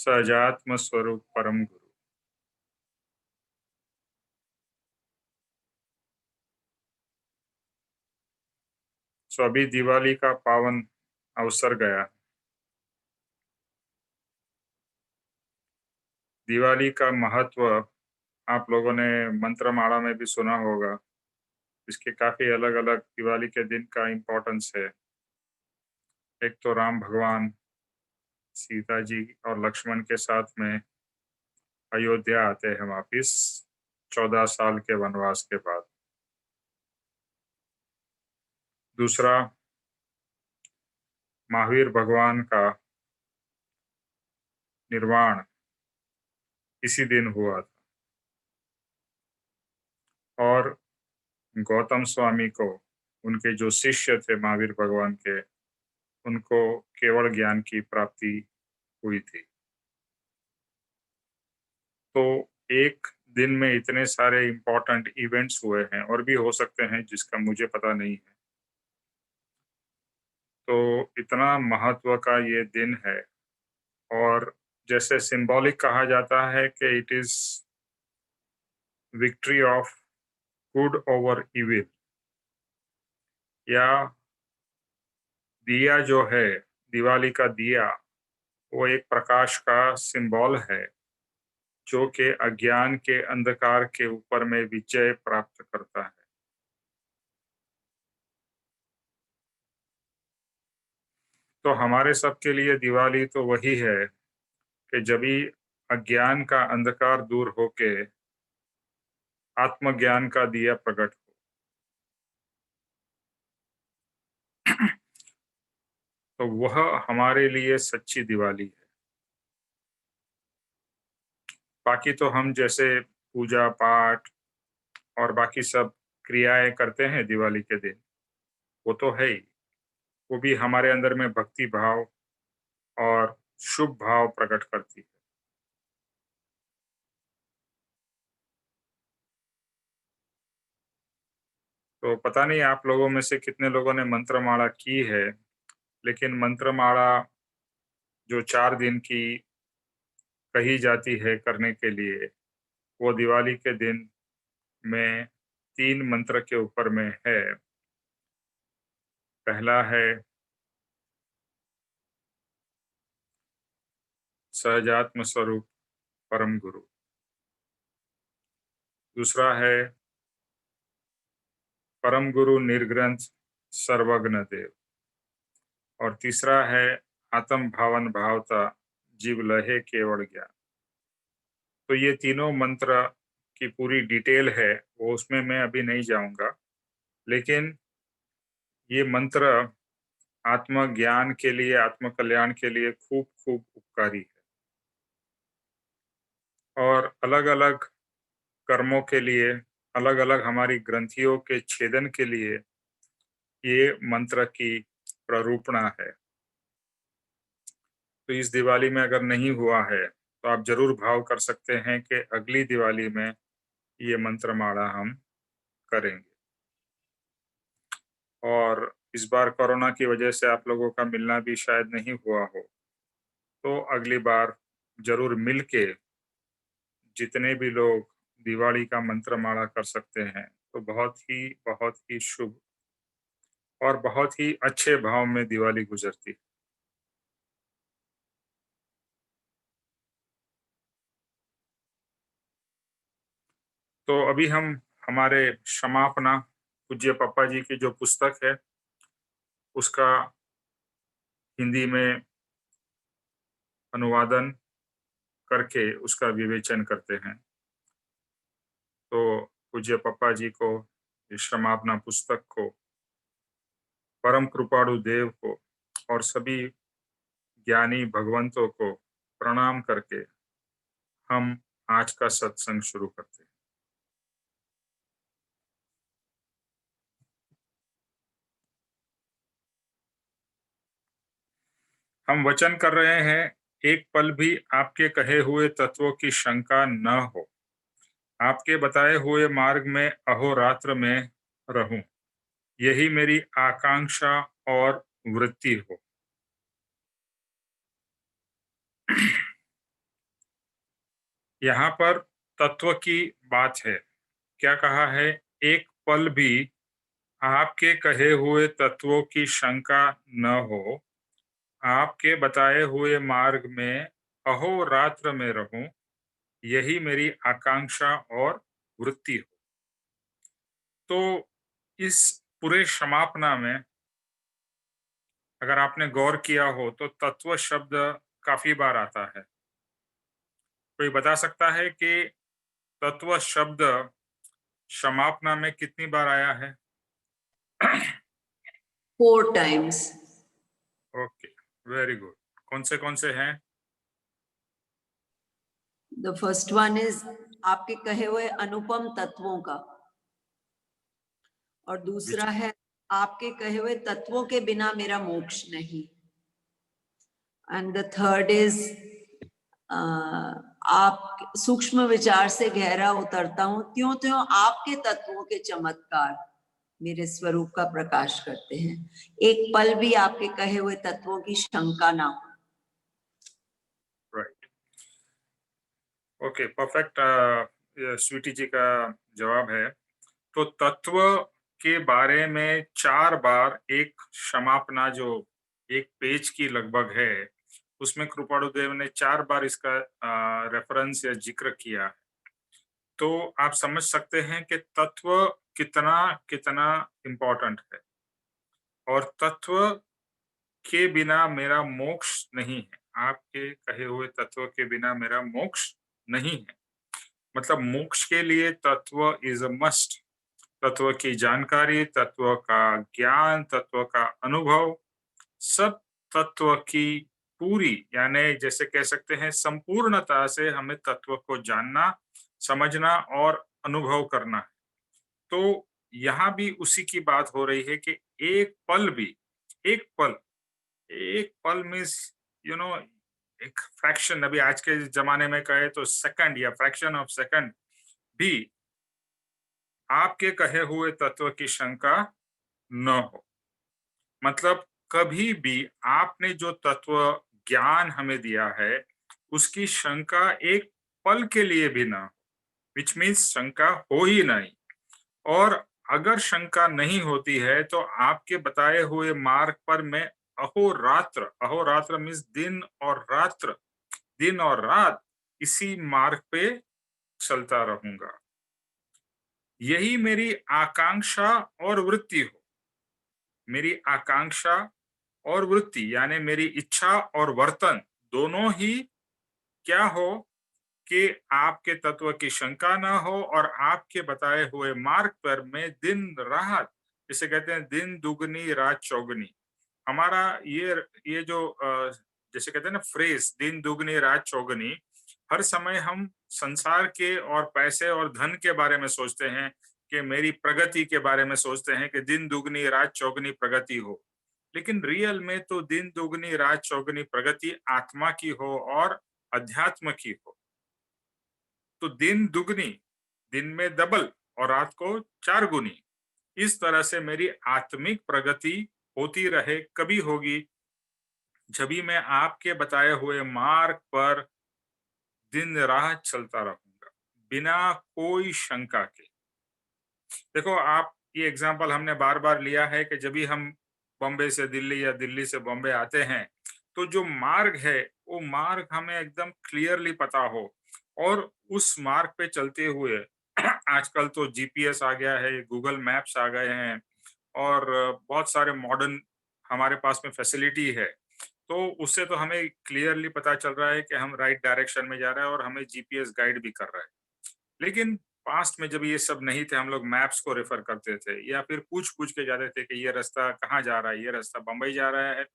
सहजात्म स्वरूप परम गुरु। सो अभी दिवाली का पावन अवसर गया। दिवाली का महत्व आप लोगों ने मंत्रमाला में भी सुना होगा। इसके काफी अलग अलग दिवाली के दिन का इम्पोर्टेंस है। एक तो राम भगवान सीता जी और लक्ष्मण के साथ में अयोध्या आते हैं वापिस 14 साल के वनवास के बाद। दूसरा, महावीर भगवान का निर्वाण इसी दिन हुआ था और गौतम स्वामी को, उनके जो शिष्य थे महावीर भगवान के, उनको केवल ज्ञान की प्राप्ति हुई थी। तो एक दिन में इतने सारे इम्पोर्टेंट इवेंट्स हुए हैं और भी हो सकते हैं जिसका मुझे पता नहीं है। तो इतना महत्व का ये दिन है और जैसे सिंबॉलिक कहा जाता है कि it is victory of good over evil, या दिया जो है, दिवाली का दिया, वो एक प्रकाश का सिंबल है जो कि अज्ञान के अंधकार के ऊपर में विजय प्राप्त करता है। तो हमारे सबके लिए दिवाली तो वही है कि जब भी अज्ञान का अंधकार दूर होके आत्मज्ञान का दिया प्रकट हो, तो वह हमारे लिए सच्ची दिवाली है। बाकी तो हम जैसे पूजा पाठ और बाकी सब क्रियाएं करते हैं दिवाली के दिन, वो तो है ही। वो भी हमारे अंदर में भक्ति भाव और शुभ भाव प्रकट करती है। तो पता नहीं आप लोगों में से कितने लोगों ने मंत्रमाला की है, लेकिन मंत्रमाला जो 4 दिन की कही जाती है करने के लिए, वो दिवाली के दिन में 3 मंत्र के ऊपर में है। पहला है सहजात्म स्वरूप परम गुरु। दूसरा है परम गुरु निर्ग्रंथ सर्वज्ञ देव। और तीसरा है आत्म भावन भावता जीव लहे केवल ज्ञान। तो ये तीनों मंत्र की पूरी डिटेल है, वो उसमें मैं अभी नहीं जाऊंगा, लेकिन ये मंत्र आत्मज्ञान के लिए, आत्म कल्याण के लिए खूब खूब उपकारी है और अलग अलग कर्मों के लिए, अलग अलग हमारी ग्रंथियों के छेदन के लिए ये मंत्र की प्ररूपणा है। तो इस दिवाली में अगर नहीं हुआ है तो आप जरूर भाव कर सकते हैं कि अगली दिवाली में ये मंत्रमाला हम करेंगे। और इस बार कोरोना की वजह से आप लोगों का मिलना भी शायद नहीं हुआ हो, तो अगली बार जरूर मिल के जितने भी लोग दिवाली का मंत्रमाला कर सकते हैं, तो बहुत ही शुभ और बहुत ही अच्छे भाव में दिवाली गुजरती है। तो अभी हम हमारे क्षमापना पूज्य पप्पा जी की जो पुस्तक है, उसका हिंदी में अनुवादन करके उसका विवेचन करते हैं। तो पूज्य पप्पा जी को इस क्षमापना पुस्तक को, परम कृपाणु देव को और सभी ज्ञानी भगवंतों को प्रणाम करके हम आज का सत्संग शुरू करते हैं। हम वचन कर रहे हैं, एक पल भी आपके कहे हुए तत्वों की शंका न हो। आपके बताए हुए मार्ग में अहोरात्र में रहूं, यही मेरी आकांक्षा और वृत्ति हो। यहाँ पर तत्व की बात है। क्या कहा है? एक पल भी आपके कहे हुए तत्वों की शंका न हो, आपके बताए हुए मार्ग में अहोरात्र में रहूं, यही मेरी आकांक्षा और वृत्ति हो। तो इस पूरे समापना में अगर आपने गौर किया हो तो तत्व शब्द काफी बार आता है। कोई बता सकता है कि तत्व शब्द समापना में कितनी बार आया है? 4 times. Okay, very good. कौन से हैं? The first one is आपके कहे हुए अनुपम तत्वों का, और दूसरा है आपके कहे हुए तत्वों के बिना मेरा मोक्ष नहीं। एंड द थर्ड इज आप सूक्ष्म विचार से गहरा उतरता हूं, त्यों त्यों आपके तत्वों के चमत्कार मेरे स्वरूप का प्रकाश करते हैं। एक पल भी आपके कहे हुए तत्वों की शंका ना हो। Right, okay, perfect. Sweety ji का जवाब है। तो तत्व के बारे में 4 बार एक समापना जो एक पेज की लगभग है, उसमें कृपाणुदेव ने 4 बार इसका रेफरेंस या जिक्र किया है। तो आप समझ सकते हैं कि तत्व कितना कितना इम्पोर्टेंट है, और तत्व के बिना मेरा मोक्ष नहीं है। आपके कहे हुए तत्व के बिना मेरा मोक्ष नहीं है। मतलब मोक्ष के लिए तत्व इज अ मस्ट। तत्व की जानकारी, तत्व का ज्ञान, तत्व का अनुभव, सब तत्व की पूरी, यानी जैसे कह सकते हैं संपूर्णता से हमें तत्व को जानना, समझना और अनुभव करना है। तो यहाँ भी उसी की बात हो रही है कि एक पल भी, एक पल, एक पल मीन्स यू नो एक फ्रैक्शन, अभी आज के जमाने में कहे तो सेकंड या फ्रैक्शन ऑफ सेकंड भी आपके कहे हुए तत्व की शंका न हो। मतलब कभी भी आपने जो तत्व ज्ञान हमें दिया है, उसकी शंका एक पल के लिए भी ना हो, विच मीन्स शंका हो ही नहीं। और अगर शंका नहीं होती है तो आपके बताए हुए मार्ग पर मैं अहोरात्र, अहोरात्र मीन्स दिन और रात्र, दिन और रात इसी मार्ग पे चलता रहूंगा। यही मेरी आकांक्षा और वृत्ति हो। मेरी आकांक्षा और वृत्ति यानी मेरी इच्छा और वर्तन दोनों ही क्या हो कि आपके तत्व की शंका ना हो, और आपके बताए हुए मार्ग पर मैं दिन रात, जिसे कहते हैं दिन दुगनी रात चौगनी, हमारा ये जो जैसे कहते हैं ना फ्रेज दिन दुगनी रात चौगनी, हर समय हम संसार के और पैसे और धन के बारे में सोचते हैं कि मेरी प्रगति के बारे में सोचते हैं कि दिन दुगनी रात चौगनी प्रगति हो। लेकिन रियल में तो दिन दुगनी रात चौगनी प्रगति आत्मा की हो और अध्यात्म की हो। तो दिन दुगनी, दिन में डबल और रात को 4 गुनी, इस तरह से मेरी आत्मिक प्रगति होती रहे। कभी होगी जब भी मैं आपके बताए हुए मार्ग पर दिन रात चलता रहूंगा बिना कोई शंका के। देखो, आप ये एग्जाम्पल हमने बार बार लिया है कि जब भी हम बॉम्बे से दिल्ली या दिल्ली से बॉम्बे आते हैं, तो जो मार्ग है वो मार्ग हमें एकदम क्लियरली पता हो, और उस मार्ग पे चलते हुए आजकल तो जीपीएस आ गया है, गूगल मैप्स आ गए हैं, और बहुत सारे मॉडर्न हमारे पास में फैसिलिटी है। तो उससे तो हमें क्लियरली पता चल रहा है कि हम राइट डायरेक्शन में जा रहे हैं, और हमें जीपीएस गाइड भी कर रहा है। लेकिन पास्ट में जब ये सब नहीं थे, हम लोग मैप्स को रेफर करते थे या फिर पूछ-पूछ के जाते थे कि ये रास्ता कहाँ जा रहा है? ये रास्ता बम्बई जा रहा है,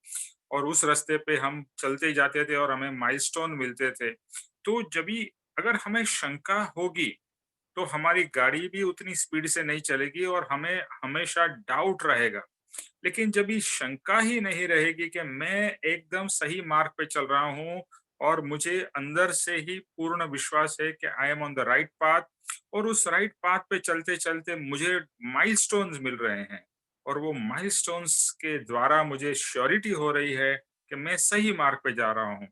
और उस रास्ते पे हम चलते जाते थे और हमें माइलस्टोन मिलते थे। तो जब भी अगर हमें शंका होगी, तो हमारी गाड़ी भी उतनी स्पीड से नहीं चलेगी और हमें हमेशा डाउट रहेगा। लेकिन जब ये शंका ही नहीं रहेगी कि मैं एकदम सही मार्ग पे चल रहा हूँ, और मुझे अंदर से ही पूर्ण विश्वास है कि I am on the right path, और उस राइट पाथ पे चलते-चलते मुझे माइलस्टोन्स मिल रहे हैं, और वो माइलस्टोन्स के द्वारा मुझे श्योरिटी हो रही है कि मैं सही मार्ग पे जा रहा हूँ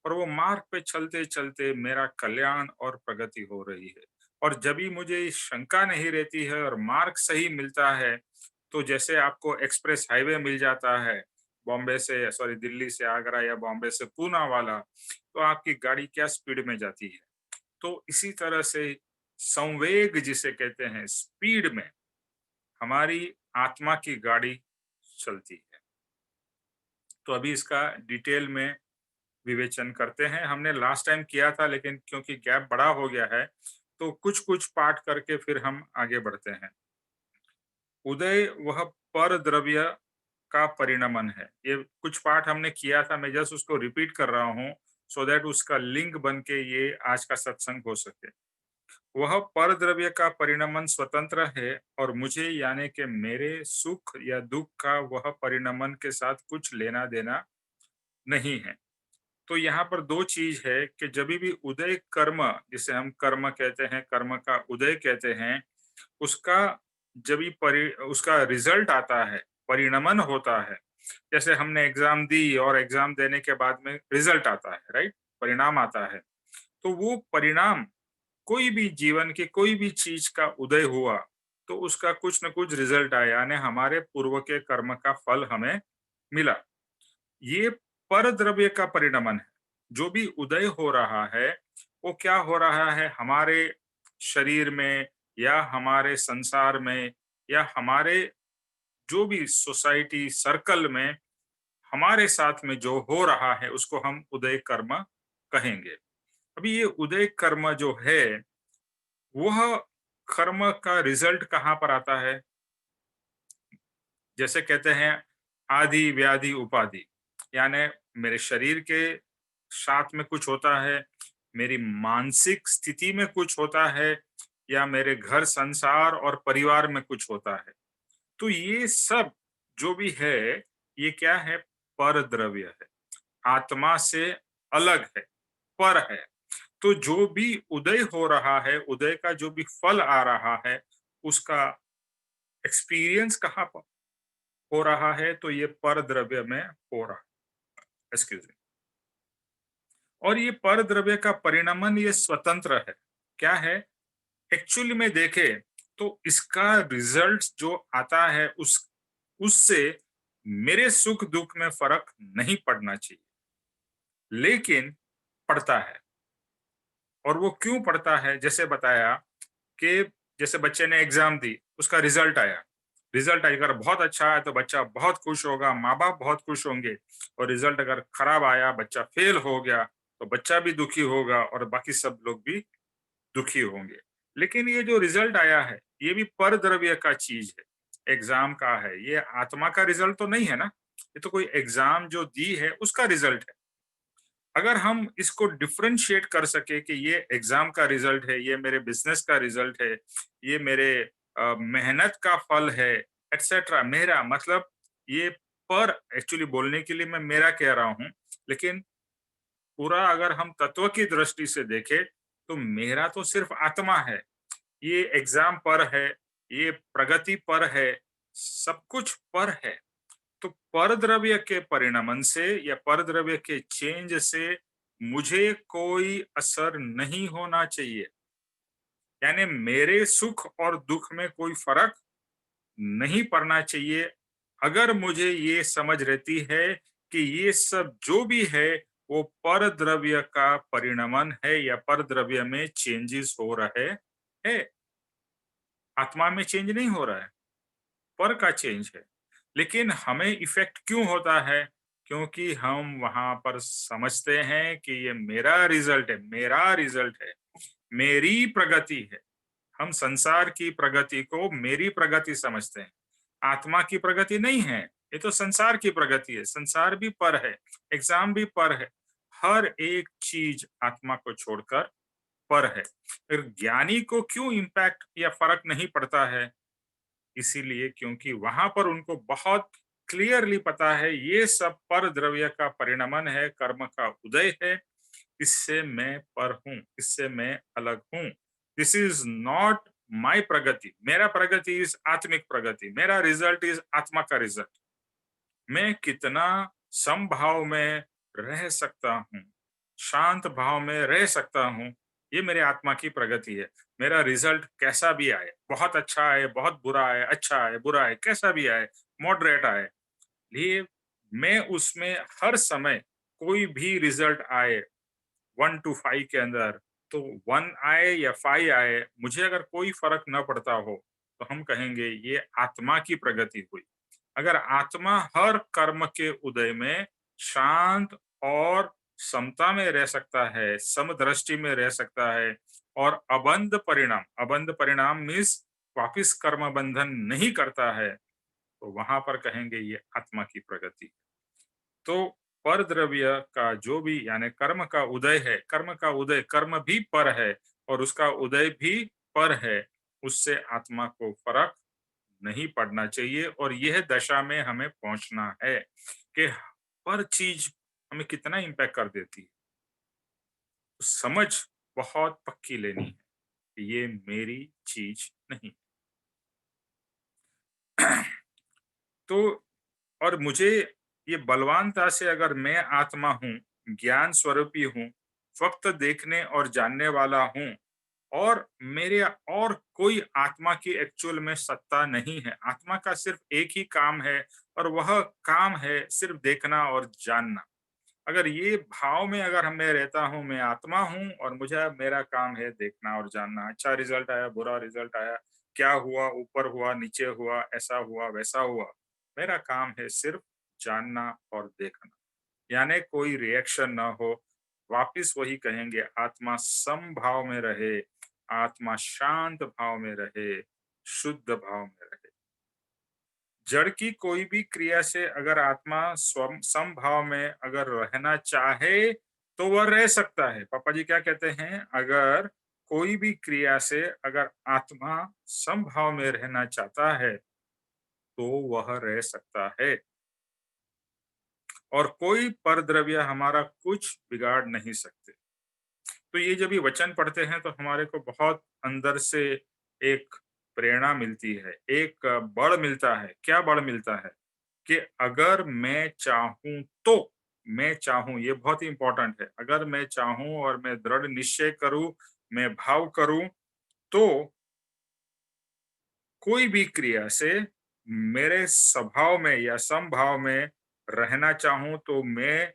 और वो मार्ग पे चलते-चलते मेरा कल्याण और प्रगति हो रही है। और जब भी मुझे शंका नहीं रहती है और मार्ग सही मिलता है, तो जैसे आपको एक्सप्रेस हाईवे मिल जाता है, दिल्ली से आगरा या बॉम्बे से पूना वाला, तो आपकी गाड़ी क्या स्पीड में जाती है। तो इसी तरह से संवेग जिसे कहते हैं, स्पीड में हमारी आत्मा की गाड़ी चलती है। तो अभी इसका डिटेल में विवेचन करते हैं। हमने लास्ट टाइम किया था, लेकिन क्योंकि गैप बड़ा हो गया है, तो कुछ-कुछ पाठ करके फिर हम आगे बढ़ते हैं। उदय वह परद्रव्य का परिणमन है। ये कुछ पाठ हमने किया था, मैं जस्ट उसको रिपीट कर रहा हूँ, सो दैट उसका लिंक बन के ये आज का सत्संग हो सके। वह परद्रव्य का परिणमन स्वतंत्र है और मुझे यानी कि मेरे सुख या दुख का वह परिणमन के साथ कुछ लेना-देना नहीं है। तो यहाँ पर 2 चीज़ है कि जभी भी उदय कर्म, जिसे हम कर्म कहते हैं, कर्म का उदय कहते हैं, उसका जभी उसका रिजल्ट आता है, परिणमन होता है। जैसे हमने एग्ज़ाम दी और एग्ज़ाम देने के बाद में रिजल्ट आता है, राइट? परिणाम आता है। तो वो परिणाम, कोई भी जीवन की कोई भी चीज़ का उदय हुआ, तो उसका कुछ न कुछ रिजल्ट आया, यानी हमारे पूर्व के कर्म का फल हमें मिला। ये परद्रव्य का परिणमन है। जो भी उदय हो रहा है, वो क्या हो रहा है, हमारे शरीर में या हमारे संसार में या हमारे जो भी सोसाइटी सर्कल में हमारे साथ में जो हो रहा है, उसको हम उदय कर्म कहेंगे। अभी ये उदय कर्म जो है, वह कर्म का रिजल्ट कहाँ पर आता है? जैसे कहते हैं आदि व्याधि उपाधि, यानी मेरे शरीर के साथ में कुछ होता है, मेरी मानसिक स्थिति में कुछ होता है, या मेरे घर संसार और परिवार में कुछ होता है। तो ये सब जो भी है, ये क्या है? परद्रव्य है, आत्मा से अलग है, पर है। तो जो भी उदय हो रहा है, उदय का जो भी फल आ रहा है, उसका एक्सपीरियंस कहाँ पर हो रहा है? तो ये परद्रव्य में हो रहा है। Excuse me. और ये परद्रव्य का परिणमन ये स्वतंत्र है। क्या है? एक्चुअली में देखें तो इसका रिजल्ट जो आता है, उससे मेरे सुख दुख में फर्क नहीं पड़ना चाहिए, लेकिन पड़ता है। और वो क्यों पड़ता है? जैसे बताया कि जैसे बच्चे ने एग्जाम दी, उसका रिजल्ट आया। रिजल्ट अगर बहुत अच्छा आया तो बच्चा बहुत खुश होगा, माँ-बाप बहुत खुश होंगे। और रिजल्ट अगर खराब आया, बच्चा फेल हो गया, तो बच्चा भी दुखी होगा और बाकी सब लोग भी दुखी होंगे। लेकिन ये जो रिजल्ट आया है, ये भी परद्रव्य का चीज है, एग्जाम का है। ये आत्मा का रिजल्ट तो नहीं है ना, ये तो कोई एग्जाम जो दी है उसका रिजल्ट है। अगर हम इसको डिफरेंशिएट कर सके कि ये एग्जाम का रिजल्ट है, ये मेरे बिजनेस का रिजल्ट है, ये मेरे मेहनत का फल है, एटसेट्रा, मेरा मतलब ये, पर एक्चुअली बोलने के लिए मैं मेरा कह रहा हूं, लेकिन पूरा अगर हम तत्व की दृष्टि से देखें, तो मेरा तो सिर्फ आत्मा है। ये एग्जाम पर है, ये प्रगति पर है, सब कुछ पर है। तो परद्रव्य के परिणमन से या परद्रव्य के चेंज से मुझे कोई असर नहीं होना चाहिए, यानी मेरे सुख और दुख में कोई फर्क नहीं पड़ना चाहिए। अगर मुझे ये समझ रहती है कि ये सब जो भी है वो परद्रव्य का परिणमन है या परद्रव्य में चेंजेस हो रहे हैं, आत्मा में चेंज नहीं हो रहा है, पर का चेंज है। लेकिन हमें इफेक्ट क्यों होता है? क्योंकि हम वहां पर समझते हैं कि ये मेरा रिजल्ट है, मेरा रिजल्ट है, मेरी प्रगति है। हम संसार की प्रगति को मेरी प्रगति समझते हैं, आत्मा की प्रगति नहीं है। ये तो संसार की प्रगति है, संसार भी पर है, एग्जाम भी पर है, हर एक चीज आत्मा को छोड़कर पर है। फिर ज्ञानी को क्यों इम्पैक्ट या फर्क नहीं पड़ता है? इसीलिए क्योंकि वहां पर उनको बहुत क्लियरली पता है ये सब पर द्रव्य का परिणमन है, कर्म का उदय है। इससे मैं पर हूं, इससे मैं अलग हूं। दिस इज नॉट माय प्रगति, मेरा प्रगति इज आत्मिक प्रगति, मेरा रिजल्ट इज आत्मा का रिजल्ट। मैं कितना समभाव में रह सकता हूँ, शांत भाव में रह सकता हूँ, ये मेरे आत्मा की प्रगति है। मेरा रिजल्ट कैसा भी आए, बहुत अच्छा आए, बहुत बुरा आए, अच्छा आए, बुरा आए, कैसा भी आए, मॉडरेट आए, ये मैं उसमें हर समय कोई भी रिजल्ट आए 1 टू 5 के अंदर, तो 1 आए या 5 आए, मुझे अगर कोई फ़र्क ना पड़ता हो, तो हम कहेंगे ये आत्मा की प्रगति हुई। अगर आत्मा हर कर्म के उदय में शांत और समता में रह सकता है, समदृष्टि में रह सकता है और अबंध परिणाम मीन्स वापिस कर्म बंधन नहीं करता है, तो वहाँ पर कहेंगे ये आत्मा की प्रगति। तो परद्रव्य का जो भी यानी कर्म का उदय है, कर्म का उदय कर्म भी पर है और उसका उदय भी पर है, उससे आत्मा को फ़र्क नहीं पड़ना चाहिए और यह दशा में हमें पहुँचना है कि हर चीज़ हमें कितना इम्पैक्ट कर देती है। समझ बहुत पक्की लेनी है कि ये मेरी चीज़ नहीं। तो और मुझे ये बलवानता से अगर मैं आत्मा हूँ, ज्ञान स्वरूपी हूँ, वक़्त देखने और जानने वाला हूँ और मेरे और कोई आत्मा की एक्चुअल में सत्ता नहीं है। आत्मा का सिर्फ़ एक ही काम है और वह काम है सिर्फ़ देखना और जानना। अगर ये भाव में अगर मैं रहता हूँ, मैं आत्मा हूँ और मुझे मेरा काम है देखना और जानना, अच्छा रिज़ल्ट आया, बुरा रिज़ल्ट आया, क्या हुआ, ऊपर हुआ, नीचे हुआ, ऐसा हुआ, वैसा हुआ। मेरा काम है सिर्फ़ जानना और देखना। यानी कोई रिएक्शन ना हो, वापिस वही कहेंगे आत्मा समभाव में रहे, आत्मा शांत भाव में रहे, शुद्ध भाव में रहे। जड़ की कोई भी क्रिया से अगर आत्मा स्वम समभाव में अगर रहना चाहे, तो वह रह सकता है। पापा जी क्या कहते हैं? अगर कोई भी क्रिया से अगर आत्मा समभाव में रहना चाहता है, तो वह रह सकता है और कोई परद्रव्य हमारा कुछ बिगाड़ नहीं सकते। तो ये जब ये वचन पढ़ते हैं तो हमारे को बहुत अंदर से एक प्रेरणा मिलती है, एक बल मिलता है। क्या बल मिलता है? कि अगर मैं चाहूँ तो, मैं चाहूँ ये बहुत ही इम्पोर्टेंट है। अगर मैं चाहूँ और मैं दृढ़ निश्चय करूँ, मैं भाव करूँ, तो कोई भी क्रिया से मेरे स्वभाव में या समभाव में रहना चाहूँ तो मैं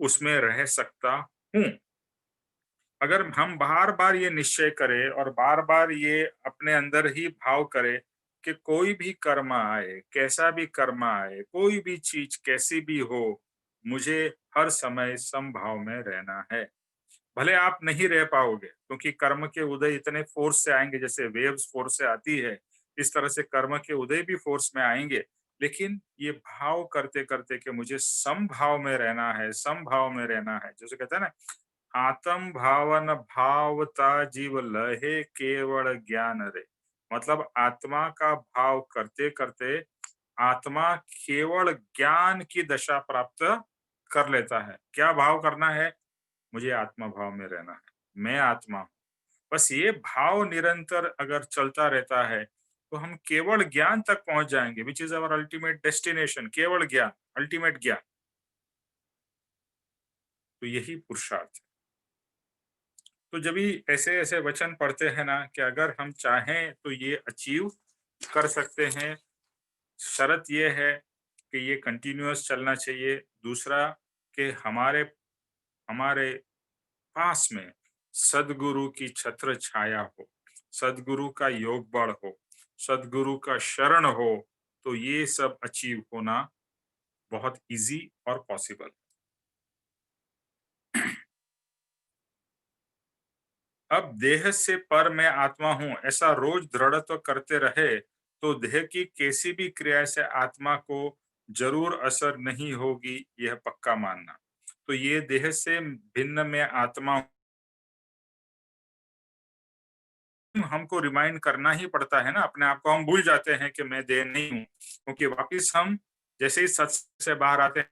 उसमें रह सकता हूँ। अगर हम बार-बार ये निश्चय करें और बार-बार ये अपने अंदर ही भाव करें कि कोई भी कर्म आए, कैसा भी कर्म आए, कोई भी चीज़ कैसी भी हो, मुझे हर समय समभाव में रहना है। भले आप नहीं रह पाओगे क्योंकि कर्म के उदय इतने फ़ोर्स से आएँगे जैसे वेव्स फ़ोर्स से आती है, इस तरह से कर्म के उदय भी फ़ोर्स में आएँगे। लेकिन ये भाव करते-करते कि मुझे समभाव में रहना है, समभाव में रहना है। जैसे कहते हैं ना आत्म भावन भावता जीव लहे केवल ज्ञान रे। मतलब आत्मा का भाव करते करते आत्मा केवल ज्ञान की दशा प्राप्त कर लेता है। क्या भाव करना है? मुझे आत्मा भाव में रहना है, मैं आत्मा हूँ। बस ये भाव निरंतर अगर चलता रहता है तो हम केवल ज्ञान तक पहुंच जाएंगे, which is our ultimate destination. केवल ज्ञान, अल्टीमेट ज्ञान। तो यही पुरुषार्थ है। तो जब भी ऐसे-ऐसे वचन पढ़ते हैं ना कि अगर हम चाहें तो ये अचीव कर सकते हैं। शर्त ये है कि ये कंटिन्यूअस चलना चाहिए। दूसरा कि हमारे हमारे पास में सद्गुरु की छत्र छाया हो, सद्गुरु का योग बल हो, सद्गुरु का शरण हो, तो ये सब अचीव होना बहुत ईज़ी और पॉसिबल। अब देह से पर मैं आत्मा हूँ, ऐसा रोज दृढ़त्व करते रहे, तो देह की कैसी भी क्रिया से आत्मा को ज़रूर असर नहीं होगी, यह पक्का मानना। तो ये देह से भिन्न मैं आत्मा हूँ, हमको रिमाइंड करना ही पड़ता है ना अपने आप को। हम भूल जाते हैं कि मैं देह नहीं हूँ, क्योंकि वापिस हम जैसे ही सत्संग से बाहर आते हैं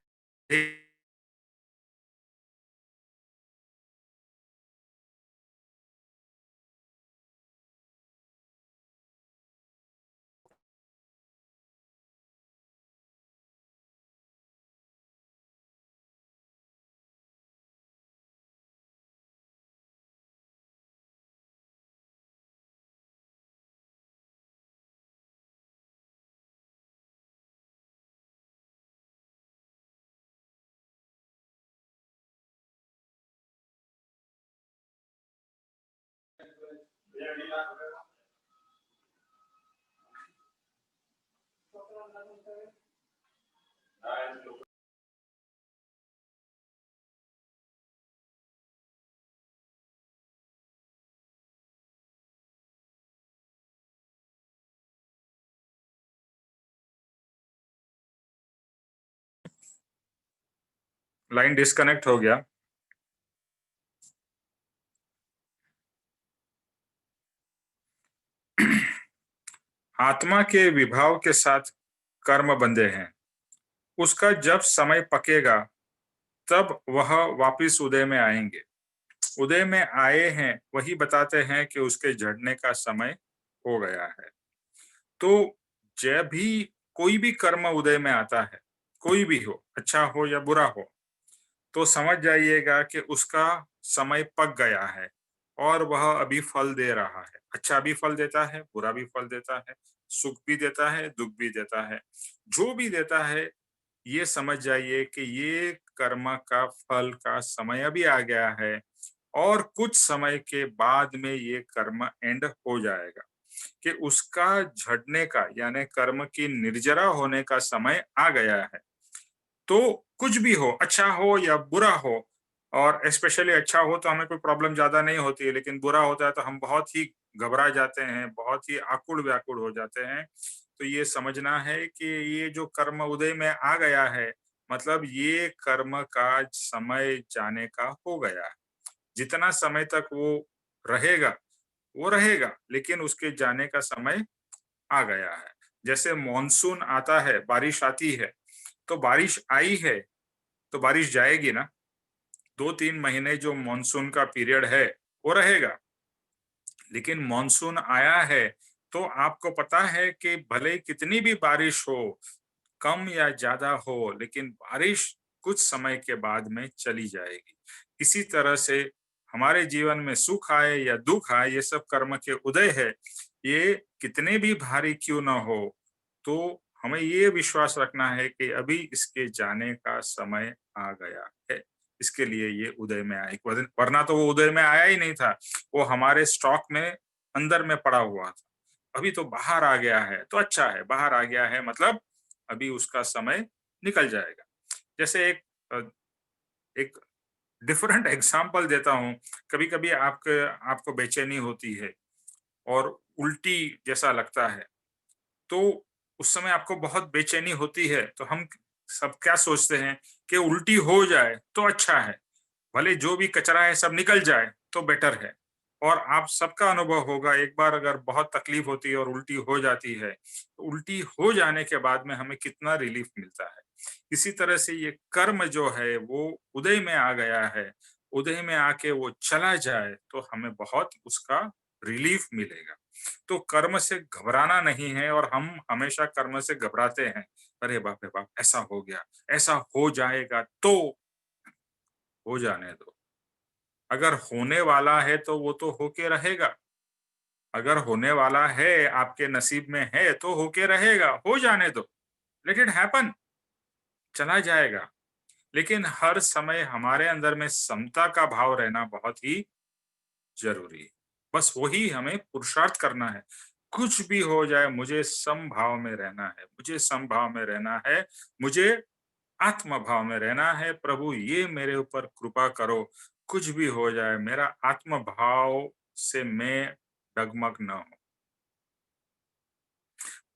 लाइन डिस्कनेक्ट हो गया। आत्मा के विभाव के साथ कर्म बंधे हैं, उसका जब समय पकेगा तब वह वापिस उदय में आएंगे। उदय में आए हैं वही बताते हैं कि उसके झड़ने का समय हो गया है। तो जब भी कोई भी कर्म उदय में आता है, कोई भी हो, अच्छा हो या बुरा हो, तो समझ जाइएगा कि उसका समय पक गया है और वह अभी फल दे रहा है। अच्छा भी फल देता है, बुरा भी फल देता है, सुख भी देता है, दुख भी देता है। जो भी देता है, ये समझ जाइए कि ये कर्म का फल का समय अभी आ गया है और कुछ समय के बाद में ये कर्म एंड हो जाएगा, कि उसका झड़ने का यानी कर्म की निर्जरा होने का समय आ गया है। तो कुछ भी हो, अच्छा हो या बुरा हो, और स्पेशली अच्छा हो तो हमें कोई प्रॉब्लम ज्यादा नहीं होती है, लेकिन बुरा होता है तो हम बहुत ही घबरा जाते हैं, बहुत ही आकुल व्याकुल हो जाते हैं। तो ये समझना है कि ये जो कर्म उदय में आ गया है, मतलब ये कर्म का समय जाने का हो गया है। जितना समय तक वो रहेगा वो रहेगा, लेकिन उसके जाने का समय आ गया है। जैसे मॉनसून आता है, बारिश आती है, तो बारिश आई है तो बारिश जाएगी ना। 2-3 महीने जो मॉनसून का पीरियड है वो रहेगा, लेकिन मॉनसून आया है तो आपको पता है कि भले कितनी भी बारिश हो, कम या ज्यादा हो, लेकिन बारिश कुछ समय के बाद में चली जाएगी। इसी तरह से हमारे जीवन में सुख आए या दुख आए, ये सब कर्म के उदय है। ये कितने भी भारी क्यों ना हो, तो हमें ये विश्वास रखना है कि अभी इसके जाने का समय आ गया है। इसके लिए ये उदय में आए, वरना तो वो उदय में आया ही नहीं था, वो हमारे स्टॉक में अंदर में पड़ा हुआ था। अभी तो बाहर आ गया है तो अच्छा है, बाहर आ गया है मतलब अभी उसका समय निकल जाएगा। जैसे एक डिफरेंट एग्जांपल देता हूँ। कभी-कभी आपको बेचैनी होती है और उल्टी जैसा लगता है, तो उस समय आपको बहुत बेचैनी होती है, तो हम सब क्या सोचते हैं कि उल्टी हो जाए तो अच्छा है, भले जो भी कचरा है सब निकल जाए तो बेटर है। और आप सबका अनुभव होगा, एक बार अगर बहुत तकलीफ होती है और उल्टी हो जाती है, तो उल्टी हो जाने के बाद में हमें कितना रिलीफ मिलता है। इसी तरह से ये कर्म जो है वो उदय में आ गया है, उदय में आके वो चला जाए तो हमें बहुत उसका रिलीफ मिलेगा। तो कर्म से घबराना नहीं है, और हम हमेशा कर्म से घबराते हैं, अरे बाप रे बाप, ऐसा हो गया, ऐसा हो जाएगा, तो हो जाने दो। अगर होने वाला है तो वो तो होके रहेगा। अगर होने वाला है, आपके नसीब में है तो होके रहेगा, हो जाने दो। लेट इट हैपन, चला जाएगा। लेकिन हर समय हमारे अंदर में समता का भाव रहना बहुत ही जरूरी है। बस वही हमें पुरुषार्थ करना है। कुछ भी हो जाए, मुझे समभाव में रहना है, मुझे समभाव में रहना है, मुझे आत्म भाव में रहना है। प्रभु ये मेरे ऊपर कृपा करो, कुछ भी हो जाए मेरा आत्म भाव से मैं डगमग न हो।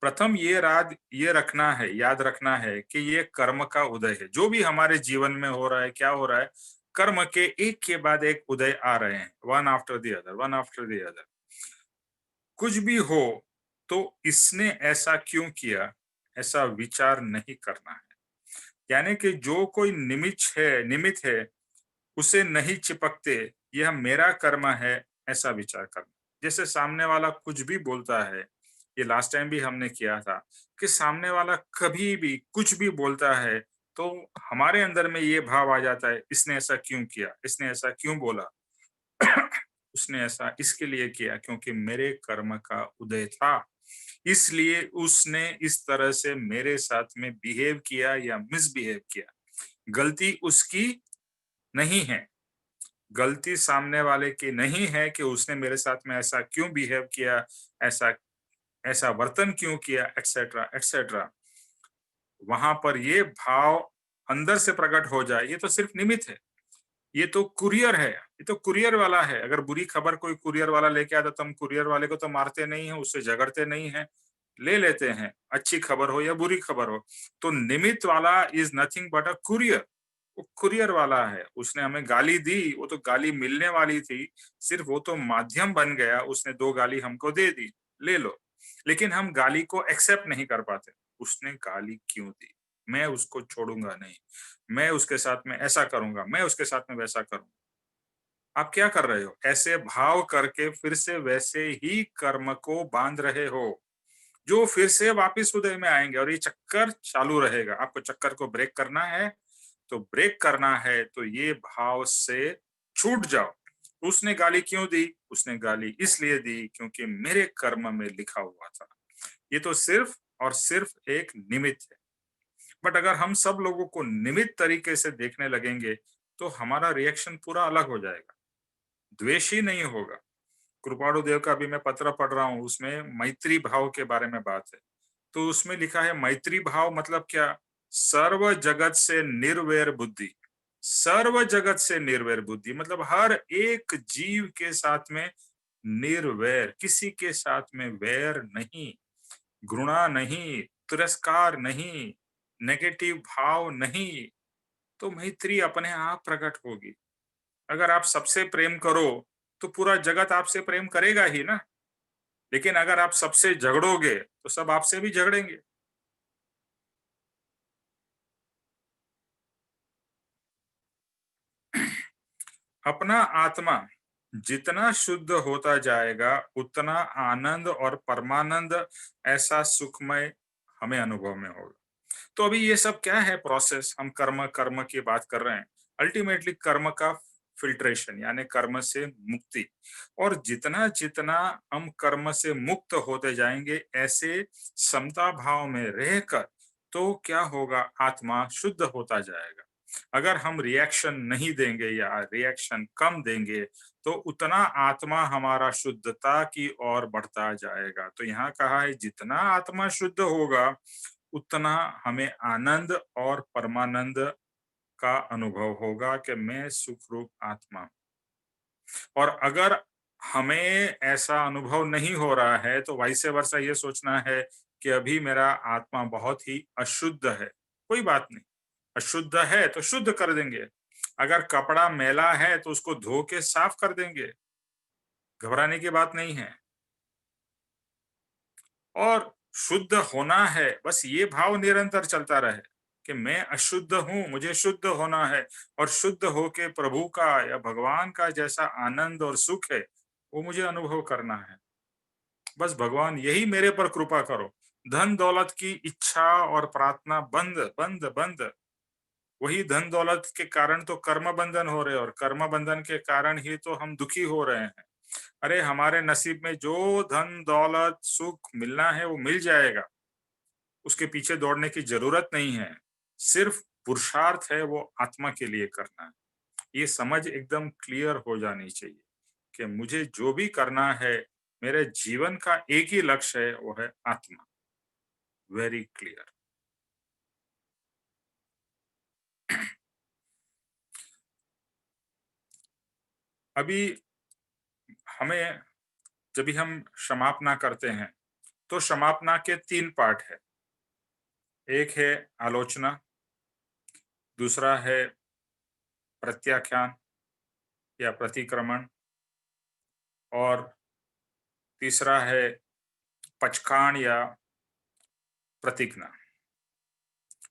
प्रथम ये रखना है, याद रखना है कि ये कर्म का उदय है। जो भी हमारे जीवन में हो रहा है, क्या हो रहा है, कर्म के एक के बाद एक उदय आ रहे हैं, one after the other, one after the other. कुछ भी हो तो इसने ऐसा क्यों किया, ऐसा विचार नहीं करना है। यानी कि जो कोई निमित्त है उसे नहीं चिपकते, यह मेरा कर्म है, ऐसा विचार करना। जैसे सामने वाला कुछ भी बोलता है, ये लास्ट टाइम भी हमने किया था, कि सामने वाला कभी भी कुछ भी बोलता है तो हमारे अंदर में ये भाव आ जाता है, इसने ऐसा क्यों किया, इसने ऐसा क्यों बोला। उसने ऐसा इसके लिए किया क्योंकि मेरे कर्म का उदय था, इसलिए उसने इस तरह से मेरे साथ में बिहेव किया या मिसबिहेव किया। गलती उसकी नहीं है, गलती सामने वाले की नहीं है कि उसने मेरे साथ में ऐसा क्यों बिहेव किया, ऐसा ऐसा वर्तन क्यों किया, एटसेट्रा एटसेट्रा। वहां पर ये भाव अंदर से प्रकट हो जाए, ये तो सिर्फ निमित्त है, ये तो कुरियर है, ये तो कुरियर वाला है। अगर बुरी खबर कोई कुरियर वाला लेके आता तो हम कुरियर वाले को तो मारते नहीं है, उससे झगड़ते नहीं है, ले लेते हैं, अच्छी खबर हो या बुरी खबर हो। तो निमित्त वाला is nothing but a courier, वो कुरियर वाला है। उसने हमें गाली दी, वो तो गाली मिलने वाली थी, सिर्फ वो तो माध्यम बन गया, उसने 2 गाली हमको दे दी, ले लो। लेकिन हम गाली को एक्सेप्ट नहीं कर पाते। उसने गाली क्यों दी? मैं उसको छोड़ूंगा नहीं, मैं उसके साथ में ऐसा करूंगा, मैं उसके साथ में वैसा करूंगा। आप क्या कर रहे हो? ऐसे भाव करके फिर से वैसे ही कर्म को बांध रहे हो, जो फिर से वापिस उदय में आएंगे और ये चक्कर चालू रहेगा। आपको चक्कर को ब्रेक करना है, तो ब्रेक करना है तो ये भाव से छूट जाओ। उसने गाली क्यों दी? उसने गाली इसलिए दी क्योंकि मेरे कर्म में लिखा हुआ था। ये तो सिर्फ और सिर्फ एक निमित्त है। बट अगर हम सब लोगों को निमित्त तरीके से देखने लगेंगे तो हमारा रिएक्शन पूरा अलग हो जाएगा, द्वेष ही नहीं होगा। कृपाणु देव का भी मैं पत्र पढ़ रहा हूँ, उसमें मैत्री भाव के बारे में बात है। तो उसमें लिखा है मैत्री भाव मतलब क्या? सर्व जगत से निर्वैर बुद्धि। सर्व जगत से निर्वैर बुद्धि मतलब हर एक जीव के साथ में निर्वैर, किसी के साथ में वैर नहीं, घृणा नहीं, तिरस्कार नहीं, नेगेटिव भाव नहीं। तो मैत्री अपने आप प्रकट होगी। अगर आप सबसे प्रेम करो तो पूरा जगत आपसे प्रेम करेगा ही ना। लेकिन अगर आप सबसे झगड़ोगे तो सब आपसे भी झगड़ेंगे। अपना आत्मा जितना शुद्ध होता जाएगा उतना आनंद और परमानंद, ऐसा सुखमय हमें अनुभव में होगा। तो अभी ये सब क्या है प्रोसेस? हम कर्म कर्म की बात कर रहे हैं। अल्टीमेटली कर्म का फिल्ट्रेशन यानी कर्म से मुक्ति। और जितना जितना हम कर्म से मुक्त होते जाएंगे ऐसे समता भाव में रहकर, तो क्या होगा? आत्मा शुद्ध होता जाएगा। अगर हम रिएक्शन नहीं देंगे या रिएक्शन कम देंगे तो उतना आत्मा हमारा शुद्धता की ओर बढ़ता जाएगा। तो यहाँ कहा है जितना आत्मा शुद्ध होगा उतना हमें आनंद और परमानंद का अनुभव होगा कि मैं सुखरूप आत्मा हूं। और अगर हमें ऐसा अनुभव नहीं हो रहा है तो वैसे वर्षा ये सोचना है कि अभी मेरा आत्मा बहुत ही अशुद्ध है। कोई बात नहीं, अशुद्ध है तो शुद्ध कर देंगे। अगर कपड़ा मैला है तो उसको धो के साफ कर देंगे, घबराने की बात नहीं है। और शुद्ध होना है, बस ये भाव निरंतर चलता रहे कि मैं अशुद्ध हूं, मुझे शुद्ध होना है। और शुद्ध होके प्रभु का या भगवान का जैसा आनंद और सुख है वो मुझे अनुभव करना है। बस भगवान यही मेरे पर कृपा करो। धन दौलत की इच्छा और प्रार्थना बंद बंद बंद। वही धन दौलत के कारण तो कर्म बंधन हो रहे, और कर्म बंधन के कारण ही तो हम दुखी हो रहे हैं। अरे हमारे नसीब में जो धन दौलत सुख मिलना है वो मिल जाएगा, उसके पीछे दौड़ने की जरूरत नहीं है। सिर्फ पुरुषार्थ है वो आत्मा के लिए करना है। ये समझ एकदम क्लियर हो जानी चाहिए कि मुझे जो भी करना है, मेरे जीवन का एक ही लक्ष्य है, वो है आत्मा। Very clear. अभी हमें जब भी हम क्षमापना करते हैं तो क्षमापना के 3 पार्ट है। एक है आलोचना, दूसरा है प्रत्याख्यान या प्रतिक्रमण, और तीसरा है पचकाण या प्रतिज्ञा।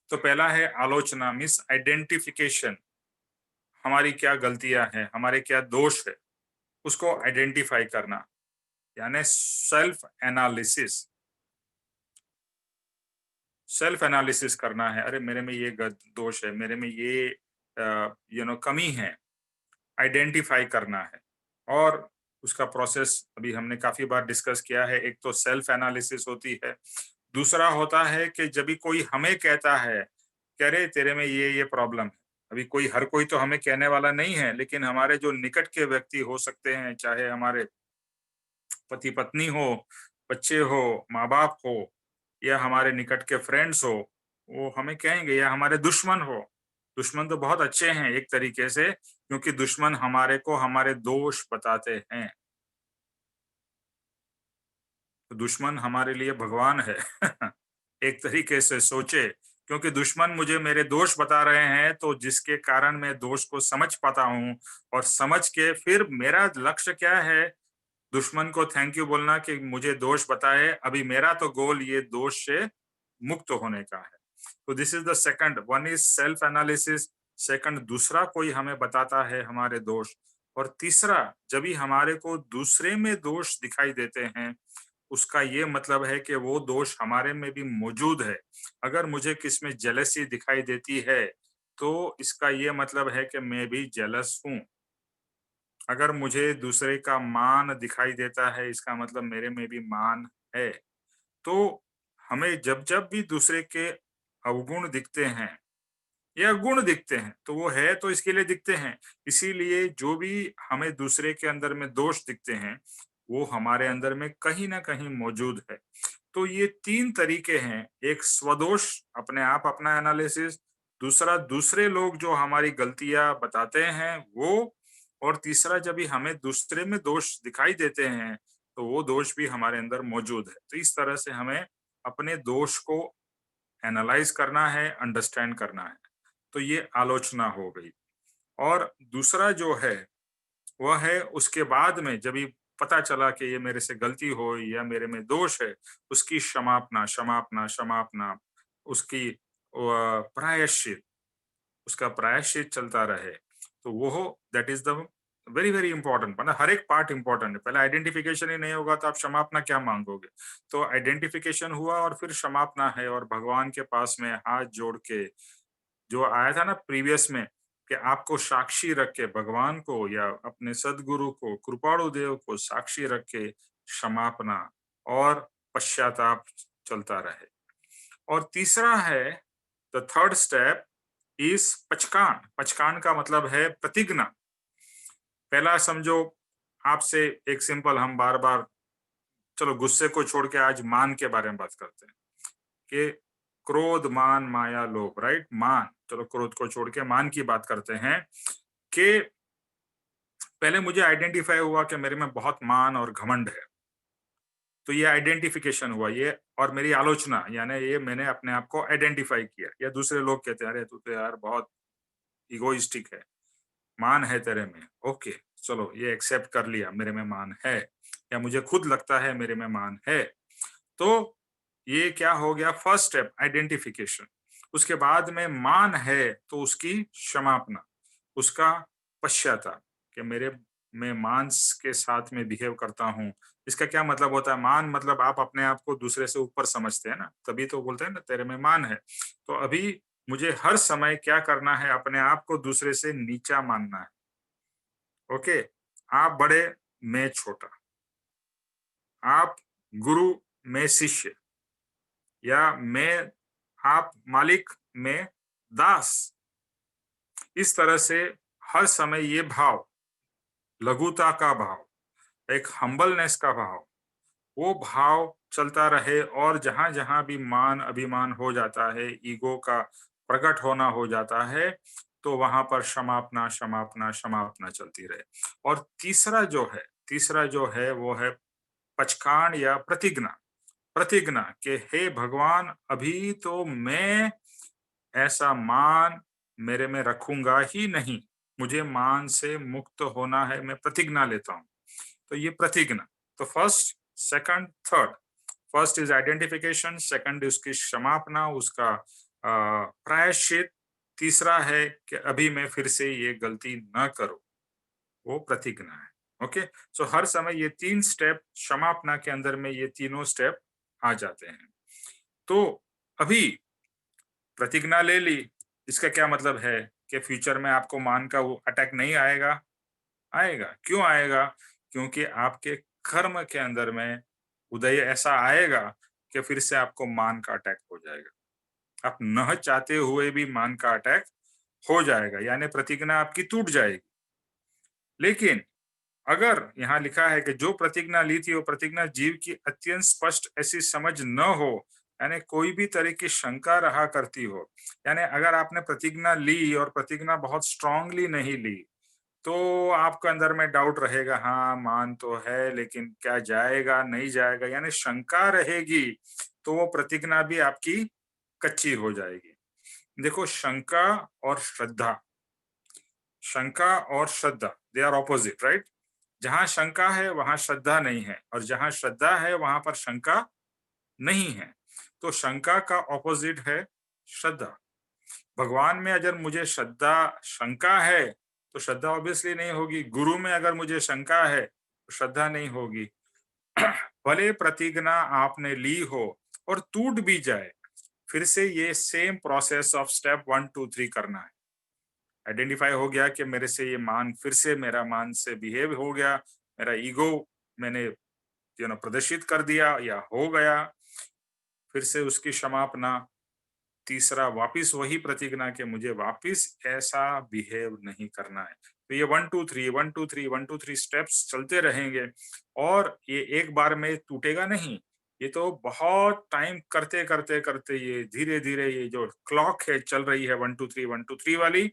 तो पहला है आलोचना, मिस आइडेंटिफिकेशन। हमारी क्या गलतियां हैं, हमारे क्या दोष है, उसको आइडेंटिफाई करना, यानी सेल्फ एनालिसिस। सेल्फ एनालिसिस करना है, अरे मेरे में ये दोष है, मेरे में ये कमी है, आइडेंटिफाई करना है। और उसका प्रोसेस अभी हमने काफी बार डिस्कस किया है। एक तो सेल्फ एनालिसिस होती है, दूसरा होता है कि जब भी कोई हमें कहता है कि अरे तेरे में ये प्रॉब्लम है, अभी हर कोई तो हमें कहने वाला नहीं है, लेकिन हमारे जो निकट के व्यक्ति हो सकते हैं, चाहे हमारे पति पत्नी हो, बच्चे हो, माँ बाप हो, या हमारे निकट के फ्रेंड्स हो, वो हमें कहेंगे, या हमारे दुश्मन हो। दुश्मन तो बहुत अच्छे हैं एक तरीके से, क्योंकि दुश्मन हमारे को हमारे दोष बताते हैं। तो दुश्मन हमारे लिए भगवान है। एक तरीके से सोचे, क्योंकि दुश्मन मुझे मेरे दोष बता रहे हैं, तो जिसके कारण मैं दोष को समझ पाता हूँ, और समझ के फिर मेरा लक्ष्य क्या है, दुश्मन को थैंक यू बोलना कि मुझे दोष बताए। अभी मेरा तो गोल ये दोष से मुक्त होने का है। तो this is the second one, is self analysis. Second, दूसरा कोई हमें बताता है हमारे दोष। और तीसरा, जब भी हमारे को दूसरे में दोष दिखाई देते हैं, उसका ये मतलब है कि वो दोष हमारे में भी मौजूद है। अगर मुझे किस में जेलसी दिखाई देती है, तो इसका ये मतलब है कि मैं भी जेलस हूँ। अगर मुझे दूसरे का मान दिखाई देता है, इसका मतलब मेरे में भी मान है। तो हमें जब-जब भी दूसरे के अवगुण दिखते हैं या गुण दिखते हैं, तो वो है तो इसके लिए दिखते हैं। इसीलिए जो भी हमें दूसरे के अंदर में दोष दिखते हैं, वो हमारे अंदर में कहीं न कहीं मौजूद है। तो ये 3 तरीके हैं, एक स्वदोष, अपने आप अपना एनालिसिस, दूसरा दूसरे लोग जो हमारी गलतियाँ बताते हैं वो, और तीसरा जब भी हमें दूसरे में दोष दिखाई देते हैं, तो वो दोष भी हमारे अंदर मौजूद है। तो इस तरह से हमें अपने दोष को एनालाइज़ करना है, अंडरस्टैंड करना है। तो ये आलोचना हो गई। और दूसरा जो है, वह है उसके बाद में जब ये पता चला कि ये मेरे से गलती हुई या मेरे में दोष है, उसकी क्षमापना, क्षमापना, क्षमापना, उसकी प्रायश्चित, उसका प्रायश्चित चलता रहे। तो वो that is the very, very important, मतलब हर एक पार्ट इम्पोर्टेंट है। पहले आइडेंटिफिकेशन ही नहीं होगा तो आप क्षमापना क्या माँगोगे? तो आइडेंटिफिकेशन हुआ और फिर क्षमापना है, और भगवान के पास में हाथ जोड़ के, जो आया था ना प्रीवियस में, कि आपको साक्षी रख के, भगवान को या अपने सदगुरु को, कृपाणु देव को साक्षी रख के क्षमापना और पश्चाताप चलता रहे। और तीसरा है, द थर्ड स्टेप इज पचकान। पचकान का मतलब है प्रतिज्ञा। पहला समझो, आपसे एक सिंपल, हम बार बार, चलो गुस्से को छोड़ के आज मान के बारे में बात करते हैं कि क्रोध, मान, माया, लोभ, राइट? मान, चलो क्रोध को छोड़ के मान की बात करते हैं कि पहले मुझे आइडेंटिफाई हुआ कि मेरे में बहुत मान और घमंड है। तो ये आइडेंटिफिकेशन हुआ, ये, और मेरी आलोचना, यानी ये मैंने अपने आप को आइडेंटिफाई किया, या दूसरे लोग कहते हैं अरे तू तो यार बहुत इगोइस्टिक है, मान है तेरे में। ओके, चलो ये एक्सेप्ट कर लिया, मेरे में मान है, या मुझे खुद लगता है मेरे में मान है। तो ये क्या हो गया? First step identification. उसके बाद में मान है तो उसकी क्षमापना, उसका पश्चाताप, कि मेरे मैं मान के साथ में बिहेव करता हूँ। इसका क्या मतलब होता है? मान मतलब आप अपने आप को दूसरे से ऊपर समझते हैं ना, तभी तो बोलते हैं ना तेरे में मान है। तो अभी मुझे हर समय क्या करना है? अपने आप को दूसरे से नीचा मानना है। ओके, आप बड़े, मैं छोटा, आप गुरु, मैं शिष्य, या मैं, आप मालिक, मैं दास। इस तरह से हर समय ये भाव, लघुता का भाव, एक हम्बलनेस का भाव, वो भाव चलता रहे। और जहां जहां भी मान अभिमान हो जाता है, ईगो का प्रकट होना हो जाता है, तो वहां पर क्षमापना, क्षमापना, क्षमापना चलती रहे। और तीसरा जो है वो है पचकान या प्रतिज्ञा। प्रतिज्ञा कि हे भगवान, अभी तो मैं ऐसा मान मेरे में रखूंगा ही नहीं, मुझे मान से मुक्त होना है, मैं प्रतिज्ञा लेता हूँ। तो ये प्रतिज्ञा। तो first, second, third. First is identification, second उसकी क्षमापना, उसका प्रायश्चित, तीसरा है कि अभी मैं फिर से ये गलती न करूं, वो प्रतिज्ञा है। ओके, सो हर समय ये 3 स्टेप क्षमापना के अंदर में, ये तीनों स्टेप आ जाते हैं। तो अभी प्रतिज्ञा ले ली, इसका क्या मतलब है कि फ्यूचर में आपको मान का वो अटैक नहीं आएगा? आएगा। क्यों आएगा? क्योंकि आपके कर्म के अंदर में उदय ऐसा आएगा कि फिर से आपको मान का अटैक हो जाएगा। आप न चाहते हुए भी मान का अटैक हो जाएगा, यानी प्रतिज्ञा आपकी टूट जाएगी। लेकिन अगर यहाँ लिखा है कि जो प्रतिज्ञा ली थी वो प्रतिज्ञा जीव की अत्यंत स्पष्ट ऐसी समझ न हो, यानी कोई भी तरह की शंका रहा करती हो, यानी अगर आपने प्रतिज्ञा ली और प्रतिज्ञा बहुत स्ट्रांगली नहीं ली, तो आपके अंदर में डाउट रहेगा, हाँ मान तो है लेकिन क्या जाएगा नहीं जाएगा, यानी शंका रहेगी, तो वो प्रतिज्ञा भी आपकी कच्ची हो जाएगी। देखो, शंका और श्रद्धा दे आर ऑपोजिट, राइट? जहां शंका है वहां श्रद्धा नहीं है, और जहां श्रद्धा है वहां पर शंका नहीं है। तो शंका का ऑपोजिट है श्रद्धा। भगवान में अगर मुझे शंका है तो श्रद्धा ऑब्वियसली नहीं होगी। गुरु में अगर मुझे शंका है तो श्रद्धा नहीं होगी। भले प्रतिज्ञा आपने ली हो और टूट भी जाए, फिर से ये सेम प्रोसेस ऑफ स्टेप 1 2 3 करना है। आइडेंटिफाई हो गया कि मेरे से ये मान, फिर से मेरा मान से बिहेव हो गया, मेरा ईगो मैंने प्रदर्शित कर दिया या हो गया, फिर से उसकी क्षमापना। तीसरा, वापिस वही प्रतिज्ञा कि मुझे वापिस ऐसा बिहेव नहीं करना है। तो ये 1 2 3 1 2 3 1 2 3 स्टेप्स चलते रहेंगे, और ये एक बार में टूटेगा नहीं। ये तो बहुत टाइम करते करते करते ये धीरे धीरे, ये जो क्लॉक है चल रही है 1 2 3 1 2 3 वाली,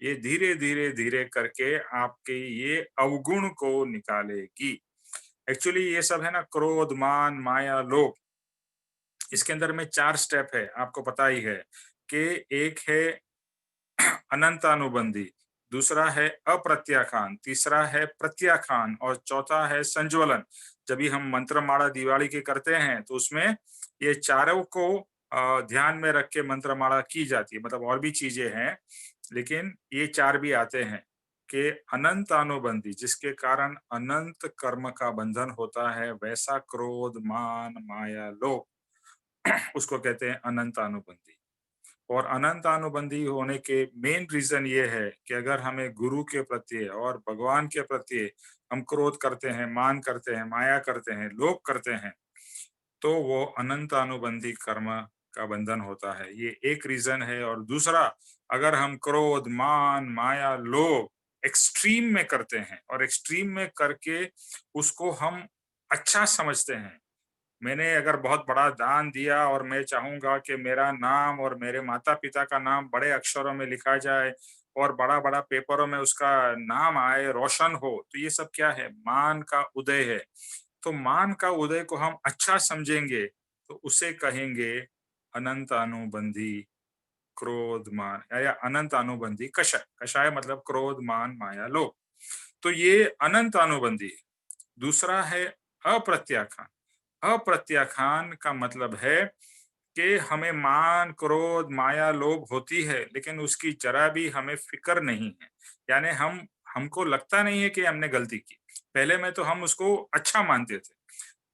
ये धीरे धीरे धीरे करके आपके ये अवगुण को निकालेगी। एक्चुअली ये सब है ना, क्रोध, मान, माया, लोभ, इसके अंदर में 4 स्टेप है, आपको पता ही है कि एक है अनंतानुबंधी, दूसरा है अप्रत्याखान, तीसरा है प्रत्याखान, और चौथा है संज्वलन। जब भी हम मंत्रमाला दिवाली के करते हैं तो उसमें ये चारों को ध्यान में रख के मंत्रमाला की जाती है। मतलब और भी चीजें हैं, लेकिन ये 4 भी आते हैं कि अनंतानुबंधी, जिसके कारण अनंत कर्म का बंधन होता है, वैसा क्रोध, मान, माया, लोभ उसको कहते हैं अनंतानुबंधी। और अनंतानुबंधी होने के मेन रीजन ये है कि अगर हमें गुरु के प्रति और भगवान के प्रति हम क्रोध करते हैं, मान करते हैं, माया करते हैं, लोभ करते हैं, तो वो अनंतानुबंधी कर्म का बंधन होता है। ये एक रीजन है। और दूसरा, अगर हम क्रोध, मान, माया, लोभ एक्सट्रीम में करते हैं और एक्सट्रीम में करके उसको हम अच्छा समझते हैं, मैंने अगर बहुत बड़ा दान दिया और मैं चाहूंगा कि मेरा नाम और मेरे माता पिता का नाम बड़े अक्षरों में लिखा जाए और बड़ा बड़ा पेपरों में उसका नाम आए, रोशन हो, तो ये सब क्या है? मान का उदय है। तो मान का उदय को हम अच्छा समझेंगे तो उसे कहेंगे अनंत अनुबंधी क्रोध, मान, या अनंत अनुबंधी कषाय। कषाय मतलब क्रोध, मान, माया, लोभ। तो ये अनंत अनुबंधी है। दूसरा है अप्रत्याखान। अप्रत्याखान का मतलब है कि हमें मान, क्रोध, माया, लोभ होती है, लेकिन उसकी जरा भी हमें फिक्र नहीं है। यानी हमको लगता नहीं है कि हमने गलती की। पहले में तो हम उसको अच्छा मानते थे,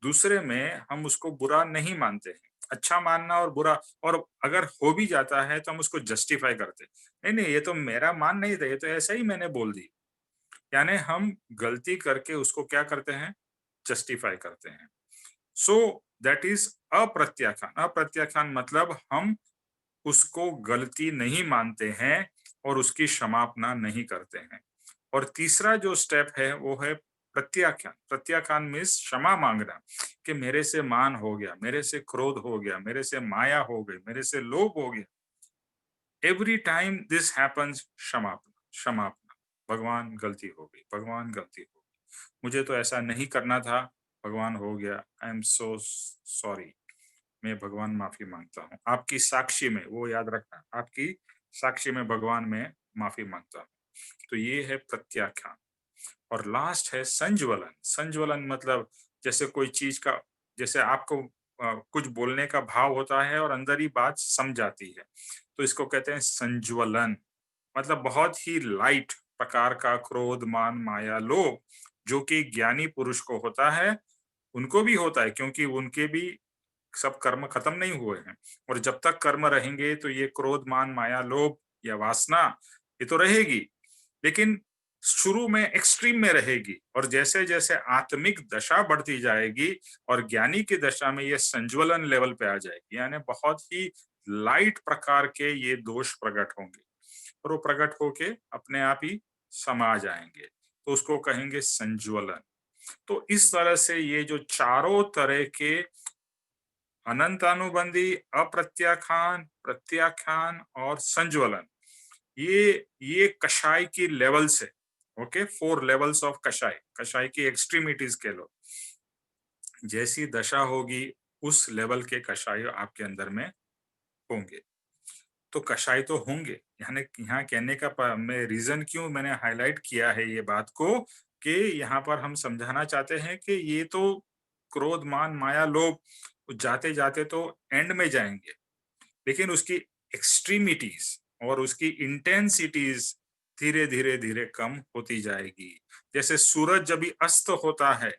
दूसरे में हम उसको बुरा नहीं मानते हैं। अच्छा मानना और बुरा, और अगर हो भी जाता है तो हम उसको जस्टिफाई करते हैं। नहीं नहीं, ये तो मेरा मान नहीं था, ये तो ऐसा ही मैंने बोल दी। यानी हम गलती करके उसको क्या करते हैं? जस्टिफाई करते हैं। So that is अप्रत्याख्यान। अप्रत्याख्यान मतलब हम उसको गलती नहीं मानते हैं और उसकी क्षमापना नहीं करते हैं। और तीसरा जो स्टेप है वो है प्रत्याख्यान। प्रत्याख्यान मीन्स क्षमा मांगना कि मेरे से मान हो गया, मेरे से क्रोध हो गया, मेरे से माया हो गई, मेरे से लोभ हो गया। एवरी टाइम दिस हैपन्स, क्षमापना, क्षमापना। भगवान गलती हो गई, भगवान गलती हो गई, मुझे तो ऐसा नहीं करना था, भगवान हो गया, आई एम सो सॉरी, मैं भगवान माफी मांगता हूँ। आपकी साक्षी में, वो याद रखना, आपकी साक्षी में भगवान में माफी मांगता हूँ। तो ये है प्रत्याख्यान। और लास्ट है संज्वलन। संज्वलन मतलब जैसे कोई चीज का, जैसे आपको कुछ बोलने का भाव होता है और अंदर ही बात सम जाती है, तो इसको कहते हैं संज्वलन। मतलब बहुत ही लाइट प्रकार का क्रोध, मान, माया, लोभ जो कि ज्ञानी पुरुष को होता है, उनको भी होता है, क्योंकि उनके भी सब कर्म खत्म नहीं हुए हैं। और जब तक कर्म रहेंगे तो ये क्रोध, मान, माया, लोभ या वासना ये तो रहेगी, लेकिन शुरू में एक्सट्रीम में रहेगी। और जैसे जैसे आत्मिक दशा बढ़ती जाएगी और ज्ञानी की दशा में ये संज्वलन लेवल पे आ जाएगी, यानी बहुत ही लाइट प्रकार के ये दोष प्रकट होंगे। और वो प्रकट होके अपने आप ही समा जाएंगे, तो उसको कहेंगे संज्वलन। तो इस तरह से ये जो चारों तरह के अनंतानुबंधी, अप्रत्याख्यान, प्रत्याख्यान और संज्वलन, ये कषाय की लेवल्स है। ओके, 4 लेवल्स ऑफ कषाय, कषाय की एक्सट्रीमिटीज के लो। जैसी दशा होगी उस लेवल के कषाय आपके अंदर में होंगे। तो कषाय तो होंगे, यानी यहाँ कहने का मैं रीजन क्यों मैंने हाईलाइट किया है ये बात को, कि यहाँ पर हम समझाना चाहते हैं कि ये तो क्रोध, मान, माया, लोभ जाते जाते तो एंड में जाएंगे, लेकिन उसकी एक्सट्रीमिटीज और उसकी इंटेंसिटीज धीरे धीरे धीरे कम होती जाएगी। जैसे सूरज जब भी अस्त होता है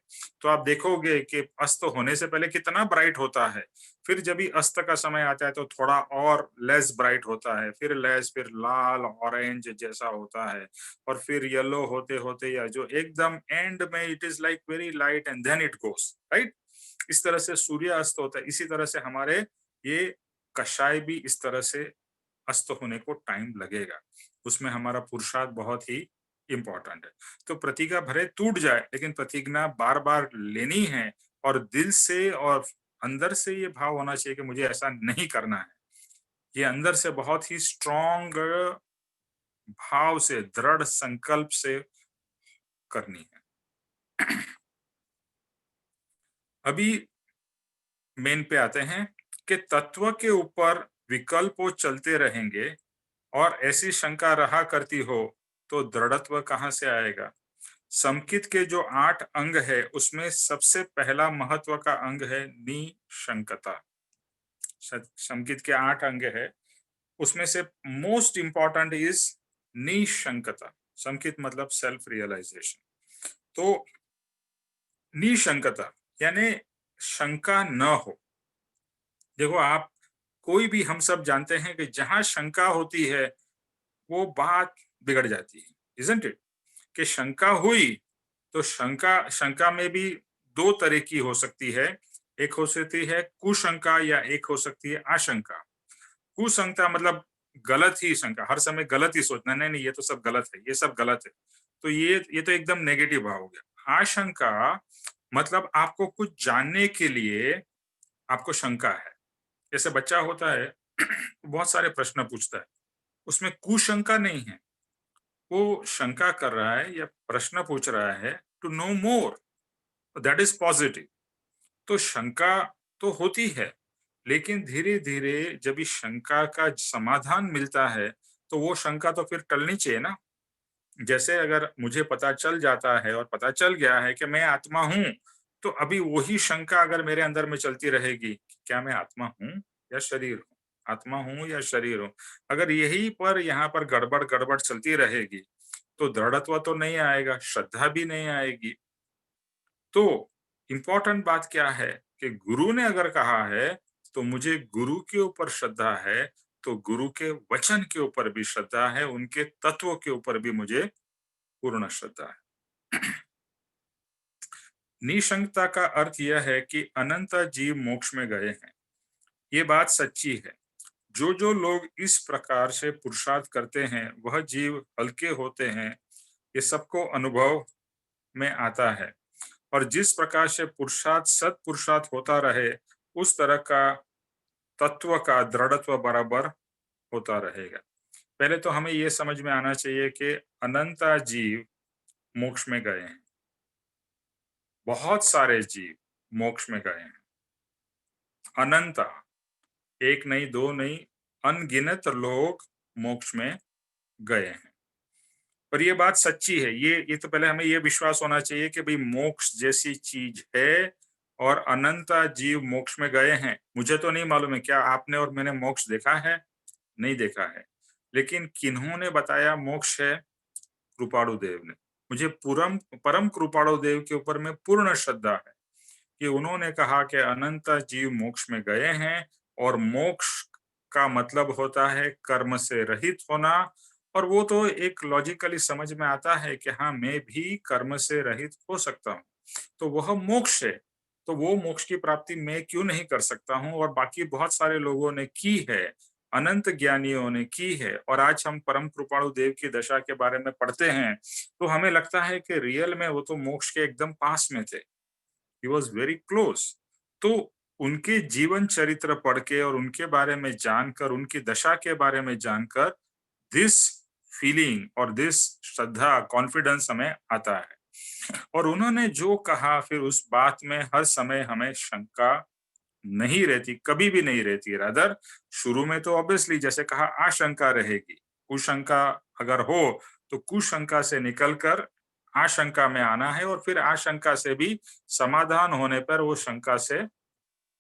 तो आप देखोगे कि अस्त होने से पहले कितना ब्राइट होता है, फिर जब भी अस्त का समय आता है तो थोड़ा और लेस ब्राइट होता है, फिर लेस, फिर लाल ऑरेंज जैसा होता है, और फिर येलो होते होते या जो एकदम एंड में it is like very light and then it goes right. इस तरह से सूर्य अस्त होता है, इसी तरह से हमारे ये कषाय भी इस तरह से अस्त होने को टाइम लगेगा। उसमें हमारा पुरुषार्थ बहुत ही इंपॉर्टेंट है। तो प्रतिज्ञा भले टूट जाए, लेकिन प्रतिज्ञा बार बार लेनी है, और दिल से और अंदर से ये भाव होना चाहिए कि मुझे ऐसा नहीं करना है। ये अंदर से बहुत ही स्ट्रॉन्ग भाव से, दृढ़ संकल्प से करनी है। अभी मेन पे आते हैं कि तत्व के ऊपर विकल्पों चलते रहेंगे और ऐसी शंका रहा करती हो तो दृढ़त्व कहाँ से आएगा। समकित के जो 8 अंग है उसमें सबसे पहला महत्व का अंग है निशंकता। समकित के 8 अंग है, उसमें से मोस्ट इंपॉर्टेंट इज निशंकता। समकित मतलब सेल्फ रियलाइजेशन। तो निशंकता यानी शंका न हो। देखो आप, कोई भी, हम सब जानते हैं कि जहां शंका होती है वो बात बिगड़ जाती है, इजंट इट? कि शंका हुई तो शंका में भी 2 तरह की हो सकती है। एक हो सकती है कुशंका या एक हो सकती है आशंका। कुशंका मतलब गलत ही शंका, हर समय गलत ही सोचना, नहीं नहीं ये तो सब गलत है, ये सब गलत है, तो ये तो एकदम नेगेटिव भाव हो गया। आशंका मतलब आपको कुछ जानने के लिए आपको शंका है। जैसे बच्चा होता है बहुत सारे प्रश्न पूछता है, उसमें कुशंका नहीं है, वो शंका कर रहा है या प्रश्न पूछ रहा है to know more, that is positive. तो शंका तो होती है, लेकिन धीरे धीरे जब इस शंका का समाधान मिलता है तो वो शंका तो फिर टलनी चाहिए ना। जैसे अगर मुझे पता चल जाता है और पता चल गया है कि मैं आत्मा हूं, तो अभी वही शंका अगर मेरे अंदर में चलती रहेगी, क्या मैं आत्मा हूं या शरीर हूं, आत्मा हूं या शरीर हूं, अगर यही पर यहाँ पर गड़बड़ गड़बड़ चलती रहेगी तो दृढ़त्व तो नहीं आएगा, श्रद्धा भी नहीं आएगी। तो इंपॉर्टेंट बात क्या है कि गुरु ने अगर कहा है तो मुझे गुरु के ऊपर श्रद्धा है, तो गुरु के वचन के ऊपर भी श्रद्धा है, उनके तत्वों के ऊपर भी मुझे पूर्ण श्रद्धा है। निशंकता का अर्थ यह है कि अनंत जीव मोक्ष में गए हैं। ये बात सच्ची है। जो लोग इस प्रकार से पुरुषार्थ करते हैं वह जीव हल्के होते हैं, ये सबको अनुभव में आता है। और जिस प्रकार से पुरुषार्थ सत पुरुषार्थ होता रहे, उस तरह का तत्व का दृढ़त्व बराबर होता रहेगा। पहले तो हमें यह समझ में आना चाहिए कि अनंत जीव मोक्ष में गए हैं, बहुत सारे जीव मोक्ष में गए हैं, अनंत, एक नहीं दो नहीं, अनगिनत लोग मोक्ष में गए हैं। पर ये बात सच्ची है, ये तो पहले हमें ये विश्वास होना चाहिए कि भाई मोक्ष जैसी चीज है और अनंत जीव मोक्ष में गए हैं। मुझे तो नहीं मालूम है, क्या आपने और मैंने मोक्ष देखा है? नहीं देखा है, लेकिन किन्होंने बताया मोक्ष है? कृपाणु देव ने। मुझे परम कृपाणु देव के ऊपर में पूर्ण श्रद्धा है कि उन्होंने कहा कि अनंत जीव मोक्ष में गए हैं, और मोक्ष का मतलब होता है कर्म से रहित होना। और वो तो एक लॉजिकली समझ में आता है कि हाँ, मैं भी कर्म से रहित हो सकता हूँ, तो वह मोक्ष है। तो वो मोक्ष की प्राप्ति मैं क्यों नहीं कर सकता हूँ, और बाकी बहुत सारे लोगों ने की है, अनंत ज्ञानियों ने की है और आज हम परम कृपाणु देव की दशा के बारे में पढ़ते हैं तो हमें लगता है कि रियल में वो तो मोक्ष के एकदम पास में थे, ही वॉज वेरी क्लोज। तो उनके जीवन चरित्र पढ़ के और उनके बारे में जानकर, उनकी दशा के बारे में जानकर दिस फीलिंग और दिस श्रद्धा, कॉन्फिडेंस हमें आता है। और उन्होंने जो कहा फिर उस बात में हर समय हमें शंका नहीं रहती, कभी भी नहीं रहती। रादर शुरू में तो ऑब्वियसली जैसे कहा आशंका रहेगी, कुशंका अगर हो तो कुशंका से निकलकर आशंका में आना है और फिर आशंका से भी समाधान होने पर वो शंका से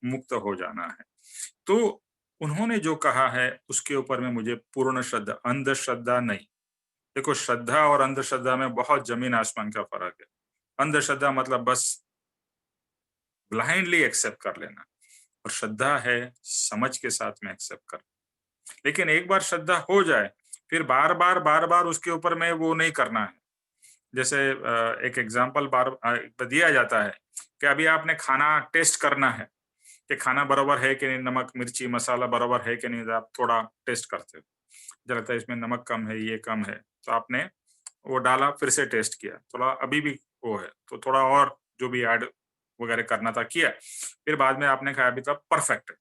मुक्त हो जाना है। तो उन्होंने जो कहा है उसके ऊपर में मुझे पूर्ण श्रद्धा, अंधश्रद्धा नहीं। देखो श्रद्धा और अंधश्रद्धा में बहुत जमीन आसमान का फर्क है। अंधश्रद्धा मतलब बस ब्लाइंडली एक्सेप्ट कर लेना और श्रद्धा है समझ के साथ में एक्सेप्ट कर। लेकिन एक बार श्रद्धा हो जाए फिर बार बार उसके ऊपर में वो नहीं करना है। जैसे एक एग्जांपल दिया जाता है कि अभी आपने खाना टेस्ट करना है कि खाना बराबर है कि नहीं, नमक मिर्ची मसाला बराबर है कि नहीं, तो आप थोड़ा टेस्ट करते हो, मुझे लगता है इसमें नमक कम है, ये कम है, तो आपने वो डाला, फिर से टेस्ट किया, थोड़ा अभी भी वो है तो थोड़ा और जो भी ऐड वगैरह करना था किया, फिर बाद में आपने खाया, अभी तक परफेक्ट है।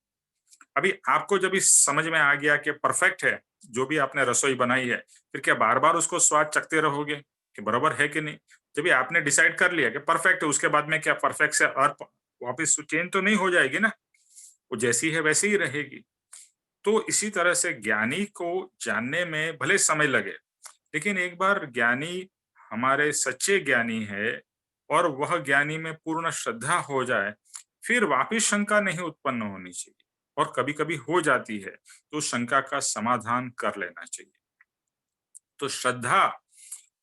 अभी आपको जब इस समझ में आ गया कि परफेक्ट है जो भी आपने रसोई बनाई है, फिर क्या बार बार उसको स्वाद चखते रहोगे कि बराबर है कि नहीं? जब भी आपने डिसाइड कर लिया कि परफेक्ट है, उसके बाद में क्या परफेक्ट से और वापस चेंज तो नहीं हो जाएगी ना, वो जैसी है वैसी ही रहेगी। तो इसी तरह से ज्ञानी को जानने में भले समय लगे, लेकिन एक बार ज्ञानी हमारे सच्चे ज्ञानी है और वह ज्ञानी में पूर्ण श्रद्धा हो जाए, फिर वापिस शंका नहीं उत्पन्न होनी चाहिए। और कभी-कभी हो जाती है, तो शंका का समाधान कर लेना चाहिए। तो श्रद्धा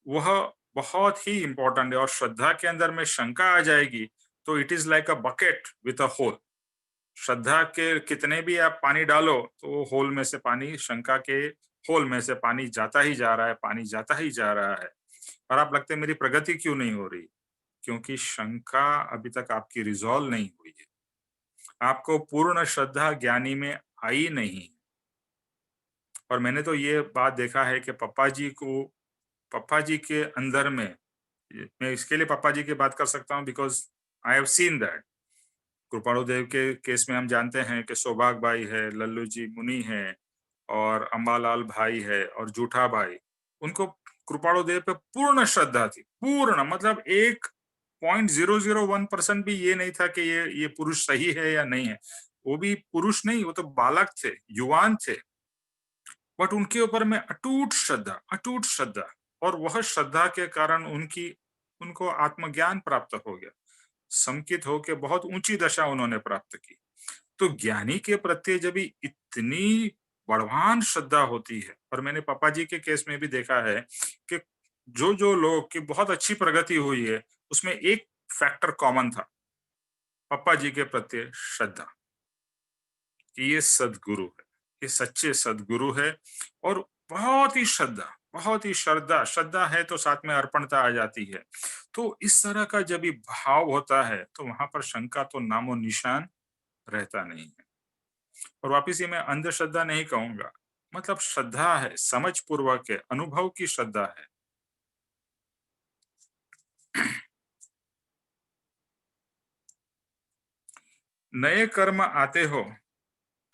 वह बहुत ही इम्पोर्टेंट है और श्रद्धा के अंदर में शंका आ जाएगी, तो it is like a bucket with a hole. श्रद्धा के कितने भी आप पानी डालो, तो वो होल में से पानी, शंका के होल में से पानी जाता ही जा रहा है, पानी जाता ही जा रहा है। और आप लगते हैं मेरी प्रगति क्यों नहीं हो रही? क्योंकि शंका अभी तक आपकी रिज़ॉल्व नहीं हुई है। आपको पूर्ण श्रद्धा ज्ञानी में आई नहीं। और मैंने तो ये बात देखा है कि पप्पा जी के अंदर में, मैं इसके लिए पप्पा जी की बात कर सकता हूँ because I have seen that. Kripanu Dev के केस में हम जानते हैं कि सौभाग भाई है, लल्लू जी मुनि है और अंबालाल भाई है और जूठा भाई। उनको कृपाणु देव पे पूर्ण श्रद्धा थी, पूर्ण मतलब 1.001% भी ये नहीं था कि ये पुरुष सही है या नहीं है। वो भी पुरुष नहीं, वो तो बालक थे, युवान थे। बट उनके ऊपर में अटूट श्रद्धा, और वह श्रद्धा के कारण उनको आत्मज्ञान प्राप्त हो गया। संकित होके बहुत ऊंची दशा उन्होंने प्राप्त की। तो ज्ञानी के प्रति जब भी इतनी बलवान श्रद्धा होती है, और मैंने पापा जी के केस में भी देखा है कि जो लोग की बहुत अच्छी प्रगति हुई है, उसमें एक फैक्टर कॉमन था, पापा जी के प्रति श्रद्धा, कि ये सद्गुरु है, ये सच्चे सद्गुरु है। और बहुत ही श्रद्धा श्रद्धा है तो साथ में अर्पणता आ जाती है। तो इस तरह का जब भी भाव होता है तो वहां पर शंका तो नामो निशान रहता नहीं है। और वापिस ये मैं अंधश्रद्धा नहीं कहूंगा, मतलब श्रद्धा है, समझ पूर्वक है, अनुभव की श्रद्धा है। नए कर्म आते हो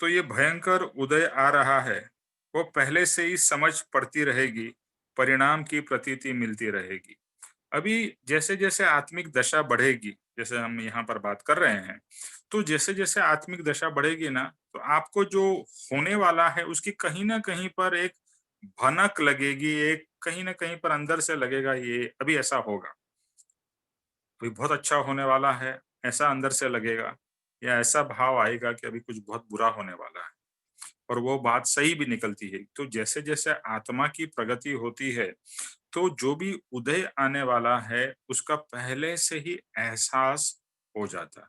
तो ये भयंकर उदय आ रहा है, वो पहले से ही समझ पड़ती रहेगी, परिणाम की प्रतीति मिलती रहेगी। अभी जैसे जैसे आत्मिक दशा बढ़ेगी, जैसे हम यहाँ पर बात कर रहे हैं, तो जैसे जैसे आत्मिक दशा बढ़ेगी ना, तो आपको जो होने वाला है उसकी कहीं ना कहीं पर एक भनक लगेगी, एक कहीं ना कहीं पर अंदर से लगेगा ये अभी ऐसा होगा, अभी बहुत अच्छा होने वाला है, ऐसा अंदर से लगेगा, या ऐसा भाव आएगा कि अभी कुछ बहुत बुरा होने वाला है। और वो बात सही भी निकलती है। तो जैसे जैसे आत्मा की प्रगति होती है, तो जो भी उदय आने वाला है उसका पहले से ही एहसास हो जाता है।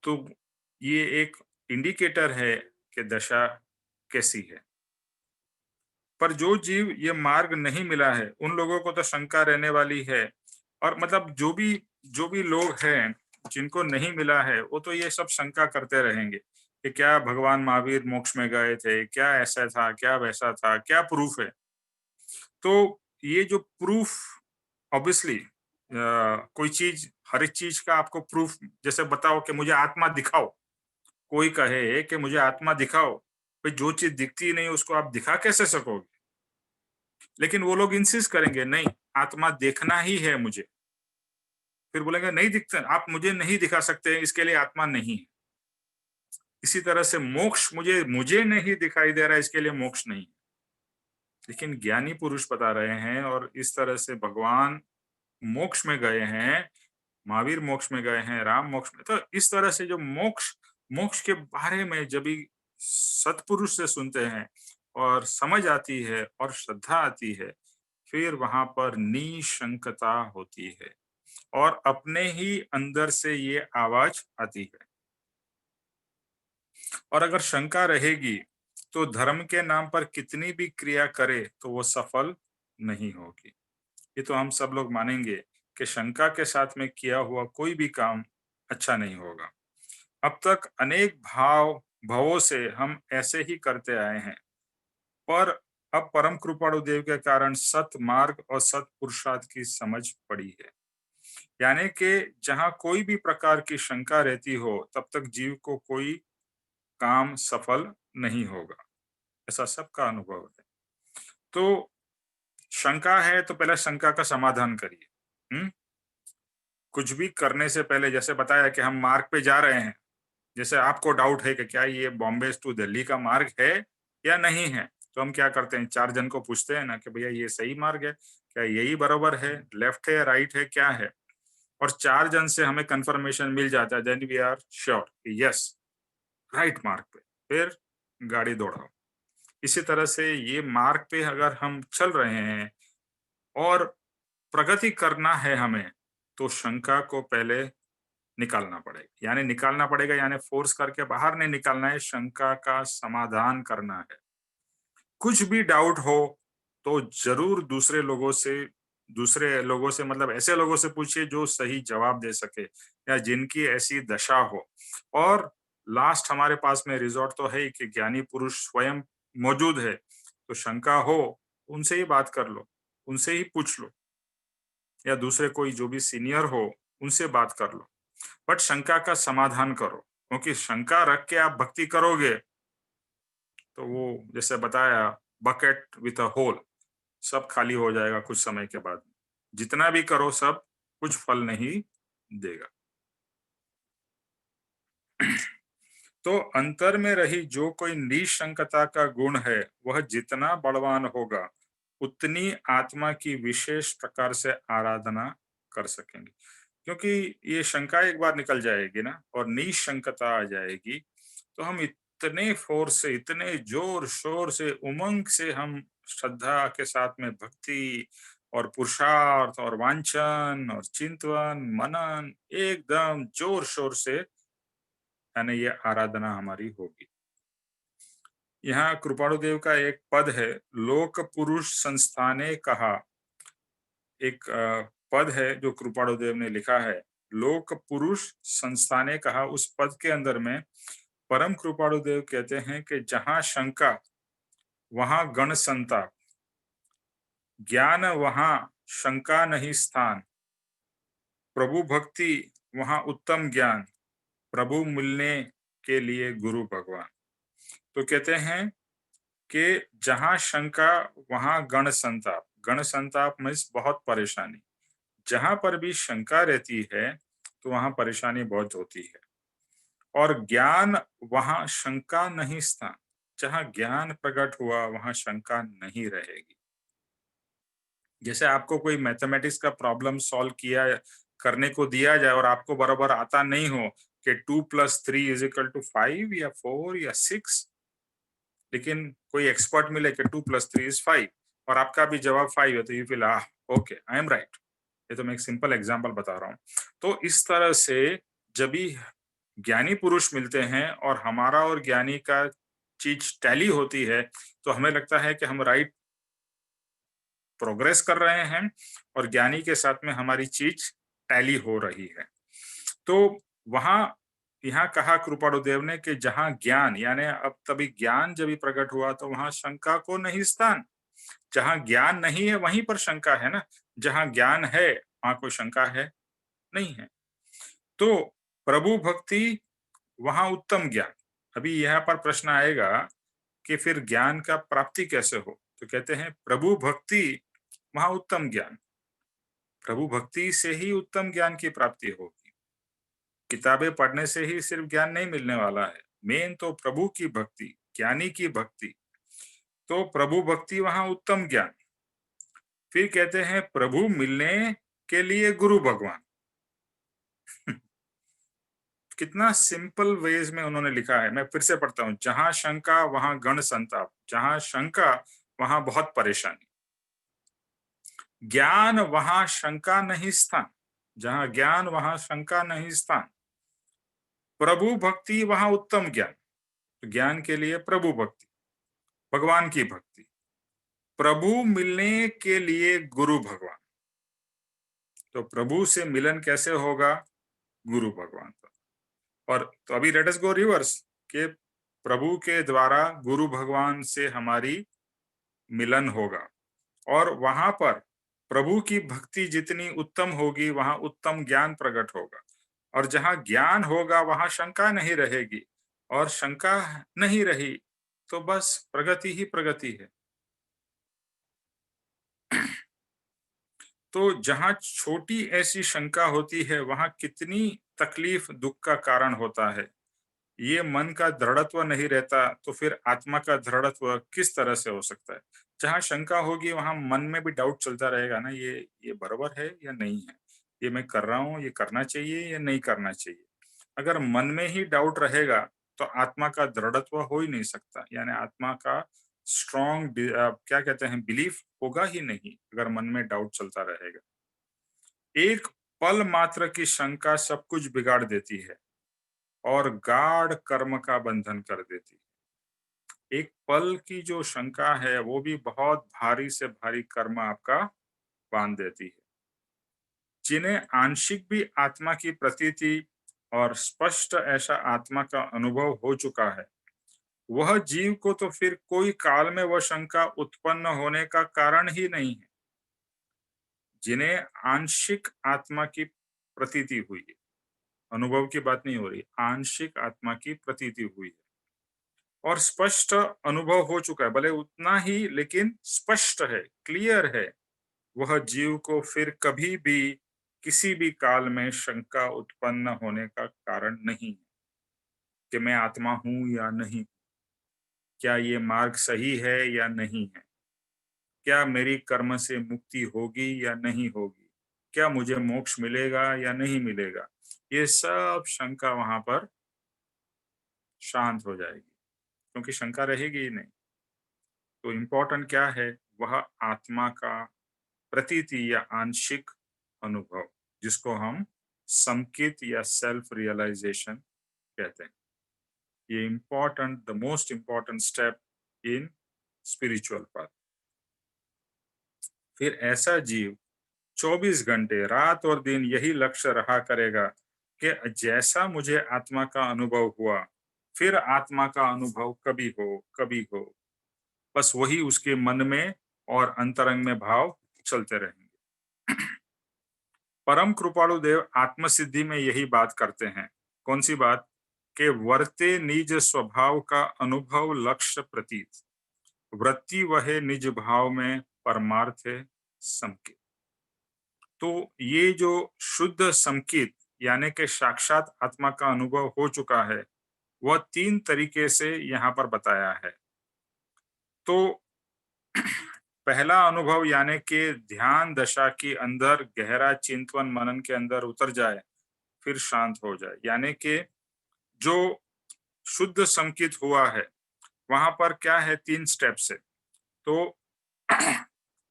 तो ये एक इंडिकेटर है कि दशा कैसी है। पर जो जीव ये मार्ग नहीं मिला है, उन लोगों को तो शंका रहने वाली है। और मतलब जो भी लोग हैं जिनको नहीं मिला है, वो तो ये सब शंका करते रहेंगे कि क्या भगवान महावीर मोक्ष में गए थे, क्या ऐसा था, क्या वैसा था, क्या प्रूफ है। तो ये जो प्रूफ, ऑब्वियसली कोई चीज, हर एक चीज का आपको प्रूफ, जैसे बताओ कि मुझे आत्मा दिखाओ, कोई कहे कि मुझे आत्मा दिखाओ, भाई जो चीज दिखती नहीं उसको आप दिखा कैसे सकोगे। लेकिन वो लोग इंसिस्ट करेंगे, नहीं आत्मा देखना ही है मुझे। फिर बोलेंगे नहीं दिखते, आप मुझे नहीं दिखा सकते, इसके लिए आत्मा नहीं है। इसी तरह से मोक्ष मुझे मुझे नहीं दिखाई दे रहा है, इसके लिए मोक्ष नहीं। लेकिन ज्ञानी पुरुष बता रहे हैं, और इस तरह से भगवान मोक्ष में गए हैं, महावीर मोक्ष में गए हैं, राम मोक्ष में। तो इस तरह से जो मोक्ष मोक्ष के बारे में जब भी सत्पुरुष से सुनते हैं और समझ आती है और श्रद्धा आती है, फिर वहां पर निशंकता होती है और अपने ही अंदर से ये आवाज आती है। और अगर शंका रहेगी तो धर्म के नाम पर कितनी भी क्रिया करे तो वो सफल नहीं होगी। ये तो हम सब लोग मानेंगे कि शंका के साथ में किया हुआ कोई भी काम अच्छा नहीं होगा। अब तक अनेक भवों से हम ऐसे ही करते आए हैं, पर अब परम कृपाणु देव के कारण सत मार्ग और सत पुरुषार्थ की समझ पड़ी है। यानी कि जहां कोई भी प्रकार की शंका रहती हो, तब तक जीव को कोई काम सफल नहीं होगा, ऐसा सबका अनुभव है। तो शंका है तो पहले शंका का समाधान करिए। कुछ भी करने से पहले, जैसे बताया कि हम मार्ग पे जा रहे हैं, जैसे आपको डाउट है कि क्या ये बॉम्बे टू दिल्ली का मार्ग है या नहीं है, तो हम क्या करते हैं, 4 जन को पूछते हैं ना कि भैया ये सही मार्ग है, क्या यही बराबर है, लेफ्ट है, राइट है, क्या है। और 4 जन से हमें कंफर्मेशन मिल जाता है, देन वी आर श्योर कि यस, राइट मार्ग पे, फिर गाड़ी दौड़ाओ। इसी तरह से ये मार्ग पे अगर हम चल रहे हैं और प्रगति करना है हमें, तो शंका को पहले निकालना पड़ेगा। यानी निकालना पड़ेगा, यानी फोर्स करके बाहर नहीं निकालना है, शंका का समाधान करना है। कुछ भी डाउट हो तो जरूर दूसरे लोगों से मतलब ऐसे लोगों से पूछिए जो सही जवाब दे सके या जिनकी ऐसी दशा हो। और लास्ट हमारे पास में रिजॉर्ट तो है ही कि ज्ञानी पुरुष स्वयं मौजूद है, तो शंका हो उनसे ही बात कर लो, उनसे ही पूछ लो, या दूसरे कोई जो भी सीनियर हो उनसे बात कर लो। बट शंका का समाधान करो, क्योंकि शंका रख के आप भक्ति करोगे तो वो जैसे बताया, बकेट विथ अ होल, सब खाली हो जाएगा कुछ समय के बाद। जितना भी करो सब कुछ फल नहीं देगा। तो अंतर में रही जो कोई निशंकता का गुण है, वह जितना बलवान होगा उतनी आत्मा की विशेष प्रकार से आराधना कर सकेंगे। क्योंकि ये शंका एक बार निकल जाएगी ना और निशंकता आ जाएगी, तो हम इतने फोर्स से, इतने जोर शोर से, उमंग से हम श्रद्धा के साथ में भक्ति और पुरुषार्थ और वांछन और चिंतन मनन एकदम जोर शोर से, यानी ये आराधना हमारी होगी। यहाँ कृपाणु देव का एक पद है, लोक पुरुष संस्थाने कहा। एक पद है जो कृपाणु देव ने लिखा है, लोक पुरुष संस्थाने कहा। उस पद के अंदर में परम कृपाणु देव कहते हैं कि जहां शंका वहां गण संताप, ज्ञान वहां शंका नहीं स्थान, प्रभु भक्ति वहां उत्तम ज्ञान, प्रभु मिलने के लिए गुरु भगवान। तो कहते हैं कि जहां शंका वहां गण संताप। गण संताप मीन्स बहुत परेशानी। जहां पर भी शंका रहती है तो वहां परेशानी बहुत होती है। और ज्ञान वहां शंका नहीं स्थान, जहां ज्ञान प्रकट हुआ वहां शंका नहीं रहेगी। जैसे आपको कोई मैथमेटिक्स का प्रॉब्लम सॉल्व किया करने को दिया जाए और आपको बराबर आता नहीं हो कि 2+3 = 5 या 4 या 6, लेकिन कोई एक्सपर्ट मिले कि 2+3 = 5 और आपका भी जवाब 5 है, तो you feel okay I am right. ये तो मैं एक सिंपल एग्जांपल बता रहा हूँ। तो इस तरह से जब भी ज्ञानी पुरुष मिलते हैं और हमारा और ज्ञानी का चीज टैली होती है, तो हमें लगता है कि हम राइट प्रोग्रेस कर रहे हैं और ज्ञानी के साथ में हमारी चीज टैली हो रही है। तो वहां यहाँ कहा कृपाणुदेव ने कि जहां ज्ञान, यानी अब तभी ज्ञान जब भी प्रकट हुआ तो वहां शंका को नहीं स्थान। जहां ज्ञान नहीं है वहीं पर शंका है ना, जहां ज्ञान है वहां कोई शंका है नहीं है। तो प्रभु भक्ति वहां उत्तम ज्ञान। अभी यहाँ पर प्रश्न आएगा कि फिर ज्ञान का प्राप्ति कैसे हो, तो कहते हैं प्रभु भक्ति वहां उत्तम ज्ञान। प्रभु भक्ति से ही उत्तम ज्ञान की प्राप्ति होगी। किताबें पढ़ने से ही सिर्फ ज्ञान नहीं मिलने वाला है, मेन तो प्रभु की भक्ति, ज्ञानी की भक्ति। तो प्रभु भक्ति वहां उत्तम ज्ञान। फिर कहते हैं प्रभु मिलने के लिए गुरु भगवान। कितना सिंपल वेज में उन्होंने लिखा है। मैं फिर से पढ़ता हूं, जहां शंका वहां गण संताप, जहां शंका वहां बहुत परेशानी, ज्ञान वहां शंका नहीं स्थान। जहां ज्ञान वहां शंका नहीं स्थान। प्रभु भक्ति वहां उत्तम ज्ञान। तो ज्ञान के लिए प्रभु भक्ति, भगवान की भक्ति। प्रभु मिलने के लिए गुरु भगवान। तो प्रभु से मिलन कैसे होगा? गुरु भगवान पर। और तो अभी लेट अस गो रिवर्स, के प्रभु के द्वारा गुरु भगवान से हमारी मिलन होगा, और वहां पर प्रभु की भक्ति जितनी उत्तम होगी वहां उत्तम ज्ञान प्रकट होगा। और जहां ज्ञान होगा वहां शंका नहीं रहेगी, और शंका नहीं रही तो बस प्रगति ही प्रगति है। तो जहां छोटी ऐसी शंका होती है वहां कितनी तकलीफ दुख का कारण होता है। ये मन का दृढ़त्व नहीं रहता तो फिर आत्मा का दृढ़त्व किस तरह से हो सकता है? जहां शंका होगी वहां मन में भी डाउट चलता रहेगा ना, ये बराबर है या नहीं है, ये मैं कर रहा हूँ, ये करना चाहिए या नहीं करना चाहिए। अगर मन में ही डाउट रहेगा तो आत्मा का दृढ़त्व हो ही नहीं सकता, यानी आत्मा का स्ट्रॉन्ग क्या कहते हैं, बिलीफ होगा ही नहीं अगर मन में डाउट चलता रहेगा। एक पल मात्र की शंका सब कुछ बिगाड़ देती है और गाढ़ कर्म का बंधन कर देती है। एक पल की जो शंका है वो भी बहुत भारी से भारी कर्म आपका बांध देती है। जिन्हें आंशिक भी आत्मा की प्रतीति और स्पष्ट ऐसा आत्मा का अनुभव हो चुका है, वह जीव को तो फिर कोई काल में वह शंका उत्पन्न होने का कारण ही नहीं है। जिन्हें आंशिक आत्मा की प्रतीति हुई है, अनुभव की बात नहीं हो रही, आंशिक आत्मा की प्रतीति हुई है और स्पष्ट अनुभव हो चुका है, भले उतना ही लेकिन स्पष्ट है, क्लियर है, वह जीव को फिर कभी भी किसी भी काल में शंका उत्पन्न होने का कारण नहीं है कि मैं आत्मा हूं या नहीं, क्या ये मार्ग सही है या नहीं है, क्या मेरी कर्म से मुक्ति होगी या नहीं होगी, क्या मुझे मोक्ष मिलेगा या नहीं मिलेगा। ये सब शंका वहां पर शांत हो जाएगी, क्योंकि शंका रहेगी ही नहीं। तो इम्पोर्टेंट क्या है? वह आत्मा का प्रतीति या आंशिक अनुभव, जिसको हम संकित या सेल्फ रियलाइजेशन कहते हैं। ये important, the most important step in spiritual path. फिर ऐसा जीव 24 घंटे रात और दिन यही लक्ष्य रहा करेगा कि जैसा मुझे आत्मा का अनुभव हुआ फिर आत्मा का अनुभव कभी हो कभी हो, बस वही उसके मन में और अंतरंग में भाव चलते रहेंगे। परम कृपालु देव आत्मसिद्धि में यही बात करते हैं। कौन सी बात? के वर्ते निज स्वभाव का अनुभव लक्ष्य प्रतीत, वृत्ति वह निज भाव में परमार्थ संकित। तो ये जो शुद्ध संकित यानी कि साक्षात आत्मा का अनुभव हो चुका है, वह 3 तरीके से यहाँ पर बताया है। तो पहला अनुभव यानी कि ध्यान दशा के अंदर गहरा चिंतन मनन के अंदर उतर जाए फिर शांत हो जाए, यानी कि जो शुद्ध संकित हुआ है वहां पर क्या है, 3 स्टेप्स है। तो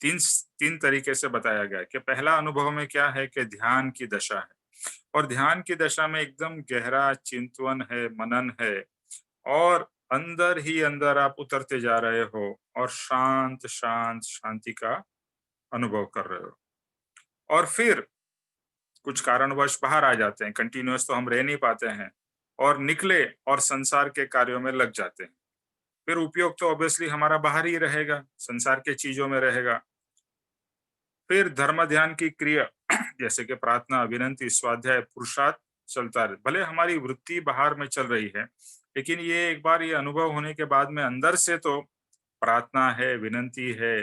तीन तरीके से बताया गया है कि पहला अनुभव में क्या है कि ध्यान की दशा है, और ध्यान की दशा में एकदम गहरा चिंतन है, मनन है, और अंदर ही अंदर आप उतरते जा रहे हो और शांत शांत शांति का अनुभव कर रहे हो। और फिर कुछ कारणवश बाहर आ जाते हैं, कंटिन्यूअस तो हम रह नहीं पाते हैं, और निकले और संसार के कार्यों में लग जाते हैं। फिर उपयोग तो ऑब्वियसली हमारा बाहर ही रहेगा, संसार के चीजों में रहेगा। फिर धर्म ध्यान की क्रिया जैसे कि प्रार्थना, विनंती, स्वाध्याय, पुरुषार्थ चलता रहे। भले हमारी वृत्ति बाहर में चल रही है, लेकिन ये एक बार ये अनुभव होने के बाद में अंदर से तो प्रार्थना है, विनंती है,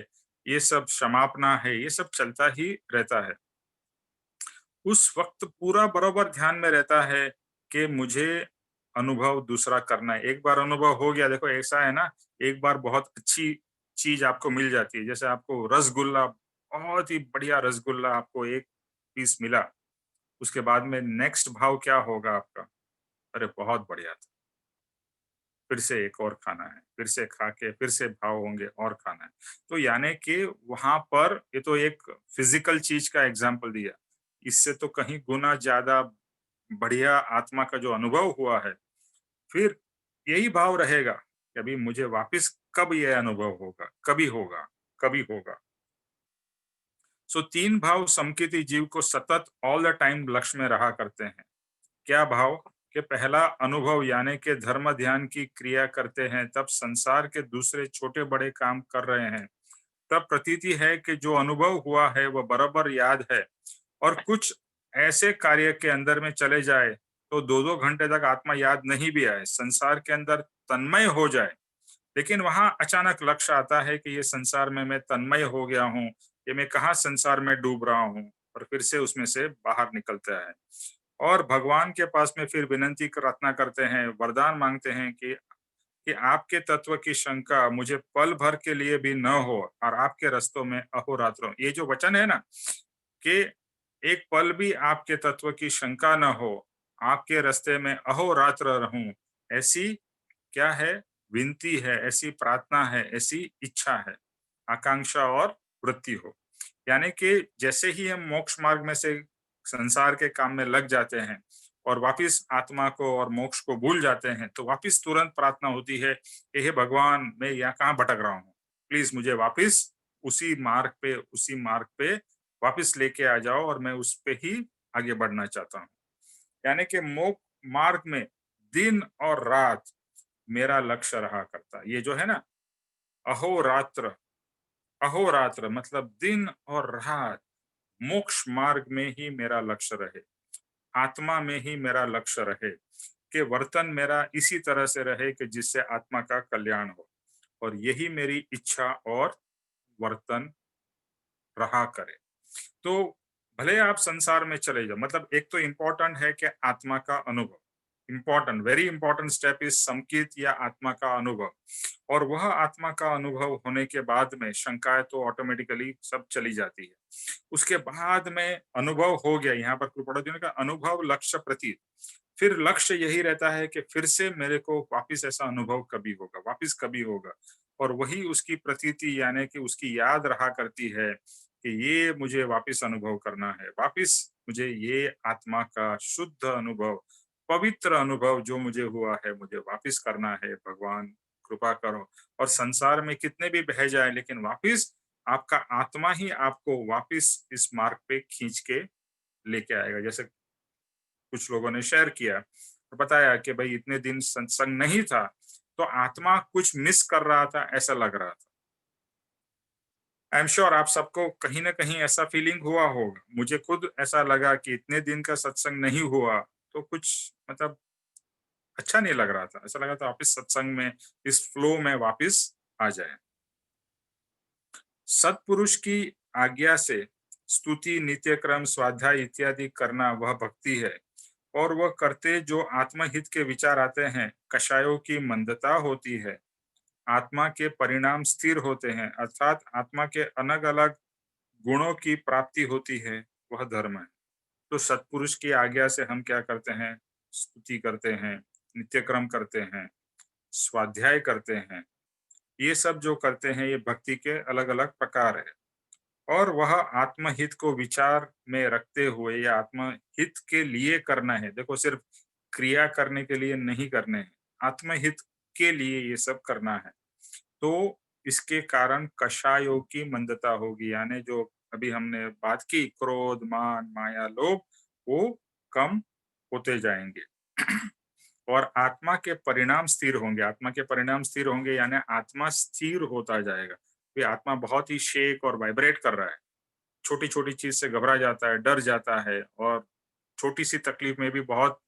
ये सब क्षमापना है, ये सब चलता ही रहता है। उस वक्त पूरा बरोबर ध्यान में रहता है कि मुझे अनुभव दूसरा करना है। एक बार अनुभव हो गया, देखो ऐसा है ना, एक बार बहुत अच्छी चीज आपको मिल जाती है, जैसे आपको रसगुल्ला, बहुत ही बढ़िया रसगुल्ला आपको एक पीस मिला, उसके बाद में नेक्स्ट भाव क्या होगा आपका? अरे बहुत बढ़िया था, फिर से एक और खाना है, फिर से खा के फिर से भाव होंगे और खाना है। तो यानी कि वहां पर ये तो एक फिजिकल चीज का एग्जाम्पल दिया, इससे तो कहीं गुना ज्यादा बढ़िया आत्मा का जो अनुभव हुआ है, फिर यही भाव रहेगा कि अभी मुझे वापस कब ये अनुभव होगा, कभी होगा, कभी होगा। सो तीन भाव समकिति जीव को सतत ऑल द टाइम लक्ष्य में रहा करते हैं। क्या भाव? कि पहला अनुभव यानी कि धर्म ध्यान की क्रिया करते हैं, तब संसार के दूसरे छोटे बड़े काम कर रहे हैं, तब प्रतीति है कि जो अनुभव हुआ है वह बराबर याद है। और कुछ ऐसे कार्य के अंदर में चले जाए तो 2-2 घंटे तक आत्मा याद नहीं भी आए, संसार के अंदर तन्मय हो जाए, लेकिन वहां अचानक लक्ष्य आता है कि ये संसार में मैं तन्मय हो गया हूँ, ये मैं कहाँ संसार में डूब रहा हूँ, और फिर से उसमें से बाहर निकलता है। और भगवान के पास में फिर विनंती प्रार्थना करते हैं, वरदान मांगते हैं कि आपके तत्व की शंका मुझे पल भर के लिए भी न हो, और आपके रस्तों में अहोरात्रों, ये जो वचन है ना, कि एक पल भी आपके तत्व की शंका न हो, आपके रास्ते में अहोरात्र रहूं, ऐसी क्या है? विनती है, ऐसी प्रार्थना है, ऐसी इच्छा है, आकांक्षा और वृत्ति हो। यानी कि जैसे ही हम मोक्ष मार्ग में से संसार के काम में लग जाते हैं और वापिस आत्मा को और मोक्ष को भूल जाते हैं, तो वापिस तुरंत प्रार्थना होती है कि हे भगवान, मैं यहाँ कहाँ भटक रहा हूँ, प्लीज मुझे वापिस उसी मार्ग पे वापिस लेके आ जाओ, और मैं उस पे ही आगे बढ़ना चाहता हूँ। यानी कि मोक्ष मार्ग में दिन और रात मेरा लक्ष्य रहा करता। ये जो है ना, अहोरात्र, अहोरात्र मतलब दिन और रात, मोक्ष मार्ग में ही मेरा लक्ष्य रहे, आत्मा में ही मेरा लक्ष्य रहे, कि वर्तन मेरा इसी तरह से रहे कि जिससे आत्मा का कल्याण हो, और यही मेरी इच्छा और वर्तन रहा करे। तो भले आप संसार में चले जाओ, मतलब एक तो इम्पोर्टेंट है कि आत्मा का अनुभव, important, very important step is संकित या आत्मा का अनुभव। और वह आत्मा का अनुभव होने के बाद में शंकाएं तो ऑटोमेटिकली सब चली जाती है। उसके बाद में अनुभव हो गया, यहाँ पर कृपा जी ने कहा अनुभव लक्ष्य प्रतीत, फिर लक्ष्य यही रहता है कि फिर से मेरे को वापिस ऐसा अनुभव कभी होगा, वापिस कभी होगा, और वही उसकी प्रतीति यानी कि उसकी याद रहा करती है कि ये मुझे वापिस अनुभव करना है, वापिस मुझे ये आत्मा का शुद्ध अनुभव, पवित्र अनुभव जो मुझे हुआ है, मुझे वापिस करना है। भगवान कृपा करो, और संसार में कितने भी बह जाए, लेकिन वापिस आपका आत्मा ही आपको वापिस इस मार्ग पे खींच के लेके आएगा। जैसे कुछ लोगों ने शेयर किया और बताया कि भाई इतने दिन सत्संग नहीं था, तो आत्मा कुछ मिस कर रहा था, ऐसा लग रहा था। आई एम श्योर आप सबको कहीं ना कहीं ऐसा फीलिंग हुआ होगा। मुझे खुद ऐसा लगा कि इतने दिन का सत्संग नहीं हुआ तो कुछ मतलब अच्छा नहीं लग रहा था, ऐसा लगा था वापिस सत्संग में, इस फ्लो में वापिस आ जाए। सत्पुरुष की आज्ञा से स्तुति, नित्य क्रम, स्वाध्याय इत्यादि करना वह भक्ति है, और वह करते जो आत्महित के विचार आते हैं, कषायों की मंदता होती है, आत्मा के परिणाम स्थिर होते हैं, अर्थात आत्मा के अलग अलग गुणों की प्राप्ति होती है, वह धर्म है। तो सत्पुरुष की आज्ञा से हम क्या करते हैं? स्तुति करते हैं, नित्य क्रम करते हैं, स्वाध्याय करते हैं, ये सब जो करते हैं ये भक्ति के अलग अलग प्रकार है। और वह आत्महित को विचार में रखते हुए या आत्महित के लिए करना है। देखो, सिर्फ क्रिया करने के लिए नहीं करने हैं, आत्महित के लिए ये सब करना है। तो इसके कारण कषायों की मंदता होगी, यानी जो अभी हमने बात की, क्रोध, मान, माया, लोभ, वो कम होते जाएंगे। और आत्मा के परिणाम स्थिर होंगे। आत्मा के परिणाम स्थिर होंगे यानी आत्मा स्थिर होता जाएगा। ये आत्मा बहुत ही शेक और वाइब्रेट कर रहा है, छोटी-छोटी चीज़ से घबरा जाता है, डर जाता है और छोटी-सी तकलीफ में भी बहुत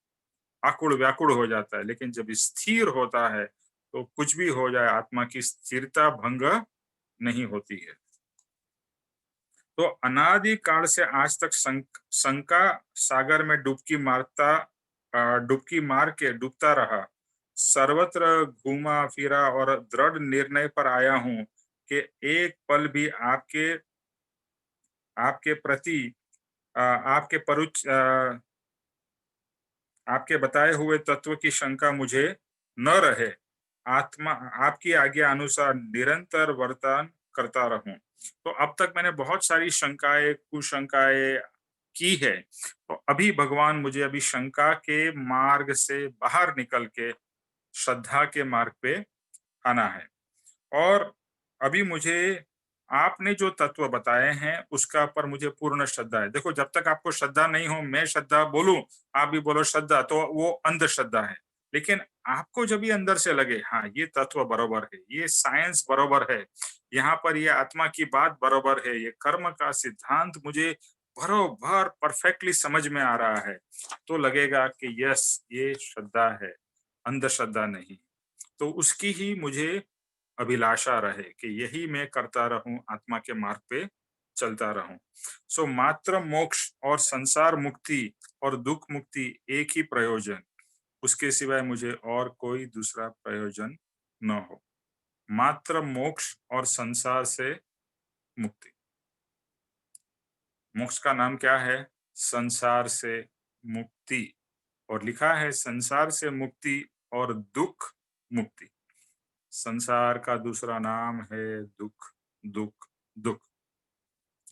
आकुड़-व्याकुड़ हो जाता है। लेकिन जब स्थिर होता है, तो कुछ भी हो जाए आत्मा की स्थिरता भंग नहीं होती है। तो अनादि काल से आज तक शंका सागर में डुबकी मार के डूबता रहा। सर्वत्र घूमा फिरा और दृढ़ निर्णय पर आया हूँ कि एक पल भी आपके प्रति आपके आपके बताए हुए तत्व की शंका मुझे न रहे। आत्मा आपकी आज्ञा अनुसार निरंतर वर्तन करता रहूं। तो अब तक मैंने बहुत सारी शंकाएं कुशंकाएं की है, तो अभी भगवान मुझे अभी शंका के मार्ग से बाहर निकल के श्रद्धा के मार्ग पे आना है। और अभी मुझे आपने जो तत्व बताए हैं उसका पर मुझे पूर्ण श्रद्धा है। देखो, जब तक आपको श्रद्धा नहीं हो, मैं श्रद्धा बोलूं, आप भी बोलो श्रद्धा, तो वो अंधश्रद्धा है। लेकिन आपको जब ये अंदर से लगे हाँ ये तत्व बरोबर है, ये साइंस बरोबर है, यहाँ पर ये आत्मा की बात बरोबर है, ये कर्म का सिद्धांत मुझे बरोबर परफेक्टली समझ में आ रहा है, तो लगेगा कि यस ये श्रद्धा है, अंधश्रद्धा नहीं। तो उसकी ही मुझे अभिलाषा रहे कि यही मैं करता रहूं, आत्मा के मार्ग पे चलता रहूं। सो मात्र मोक्ष और संसार मुक्ति और दुख मुक्ति एक ही प्रयोजन, उसके सिवाय मुझे और कोई दूसरा प्रयोजन न हो। मात्र मोक्ष और संसार से मुक्ति। मोक्ष का नाम क्या है? संसार से मुक्ति। और लिखा है संसार से मुक्ति और दुख मुक्ति। संसार का दूसरा नाम है दुख, दुख, दुख।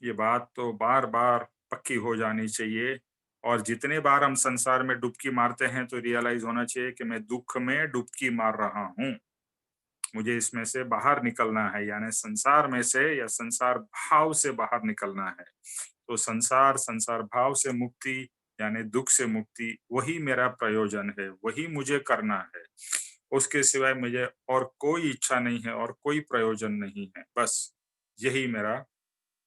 ये बात तो बार बार पक्की हो जानी चाहिए। और जितने बार हम संसार में डुबकी मारते हैं तो रियलाइज होना चाहिए कि मैं दुख में डुबकी मार रहा हूँ, मुझे इसमें से बाहर निकलना है, यानी संसार में से या संसार भाव से बाहर निकलना है। तो संसार संसार भाव से मुक्ति यानी दुख से मुक्ति, वही मेरा प्रयोजन है, वही मुझे करना है। उसके सिवाय मुझे और कोई इच्छा नहीं है और कोई प्रयोजन नहीं है। बस यही मेरा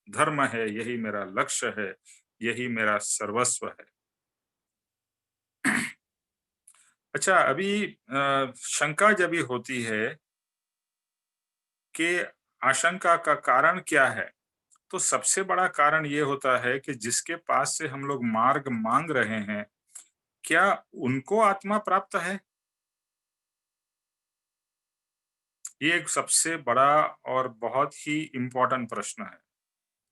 धर्म है, यही मेरा लक्ष्य है, यही मेरा सर्वस्व है। अच्छा, अभी शंका जब भी होती है कि आशंका का कारण क्या है, तो सबसे बड़ा कारण ये होता है कि जिसके पास से हम लोग मार्ग मांग रहे हैं, क्या उनको आत्मा प्राप्त है? ये एक सबसे बड़ा और बहुत ही इम्पोर्टेंट प्रश्न है।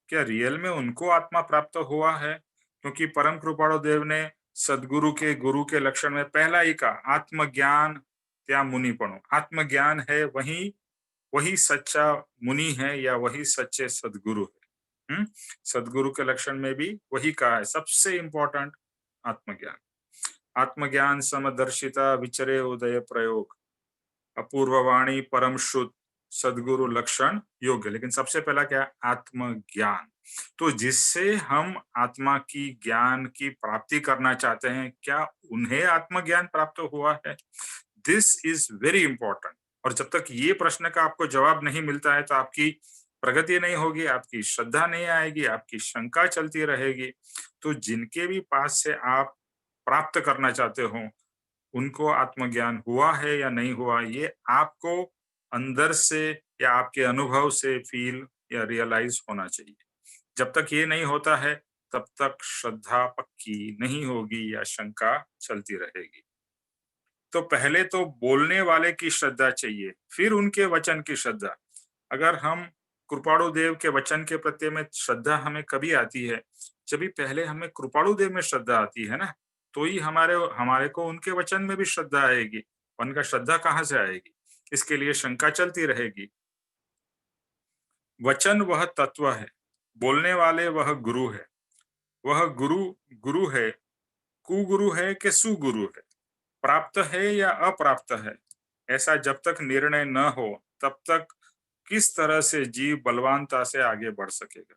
क्या रियल में उनको आत्मा प्राप्त हुआ है? क्योंकि परम कृपाणु देव ने सदगुरु के गुरु के लक्षण में पहला ही कहा आत्मज्ञान या मुनिपणु। आत्मज्ञान है वही वही सच्चा मुनि है या वही सच्चे सदगुरु है। सदगुरु के लक्षण में भी वही कहा है, सबसे इंपॉर्टेंट आत्मज्ञान। आत्मज्ञान समदर्शिता विचरे उदय प्रयोग, अपूर्व वाणी परम शुद्ध सदगुरु लक्षण योग्य। लेकिन सबसे पहला क्या है? आत्मज्ञान। तो जिससे हम आत्मा की ज्ञान की प्राप्ति करना चाहते हैं, क्या उन्हें आत्मज्ञान प्राप्त हुआ है? This is very important. और जब तक ये प्रश्न का आपको जवाब नहीं मिलता है तो आपकी प्रगति नहीं होगी, आपकी श्रद्धा नहीं आएगी, आपकी शंका चलती रहेगी। तो जिनके भी पास से आप प्राप्त करना चाहते हो, उनको आत्मज्ञान हुआ है या नहीं हुआ, ये आपको अंदर से या आपके अनुभव से फील या रियलाइज होना चाहिए। जब तक ये नहीं होता है, तब तक श्रद्धा पक्की नहीं होगी या शंका चलती रहेगी। तो पहले तो बोलने वाले की श्रद्धा चाहिए, फिर उनके वचन की श्रद्धा। अगर हम कृपाणु देव के वचन के प्रति में श्रद्धा हमें कभी आती है, जब भी पहले हमें कृपाणु देव में श्रद्धा आती है ना, तो ही हमारे हमारे को उनके वचन में भी श्रद्धा आएगी। उनका श्रद्धा कहाँ से आएगी? इसके लिए शंका चलती रहेगी। वचन वह तत्व है, बोलने वाले वह गुरु है। वह गुरु गुरु है, कुगुरु है कि सुगुरु है, प्राप्त है या अप्राप्त है, ऐसा जब तक निर्णय न हो तब तक किस तरह से जीव बलवानता से आगे बढ़ सकेगा।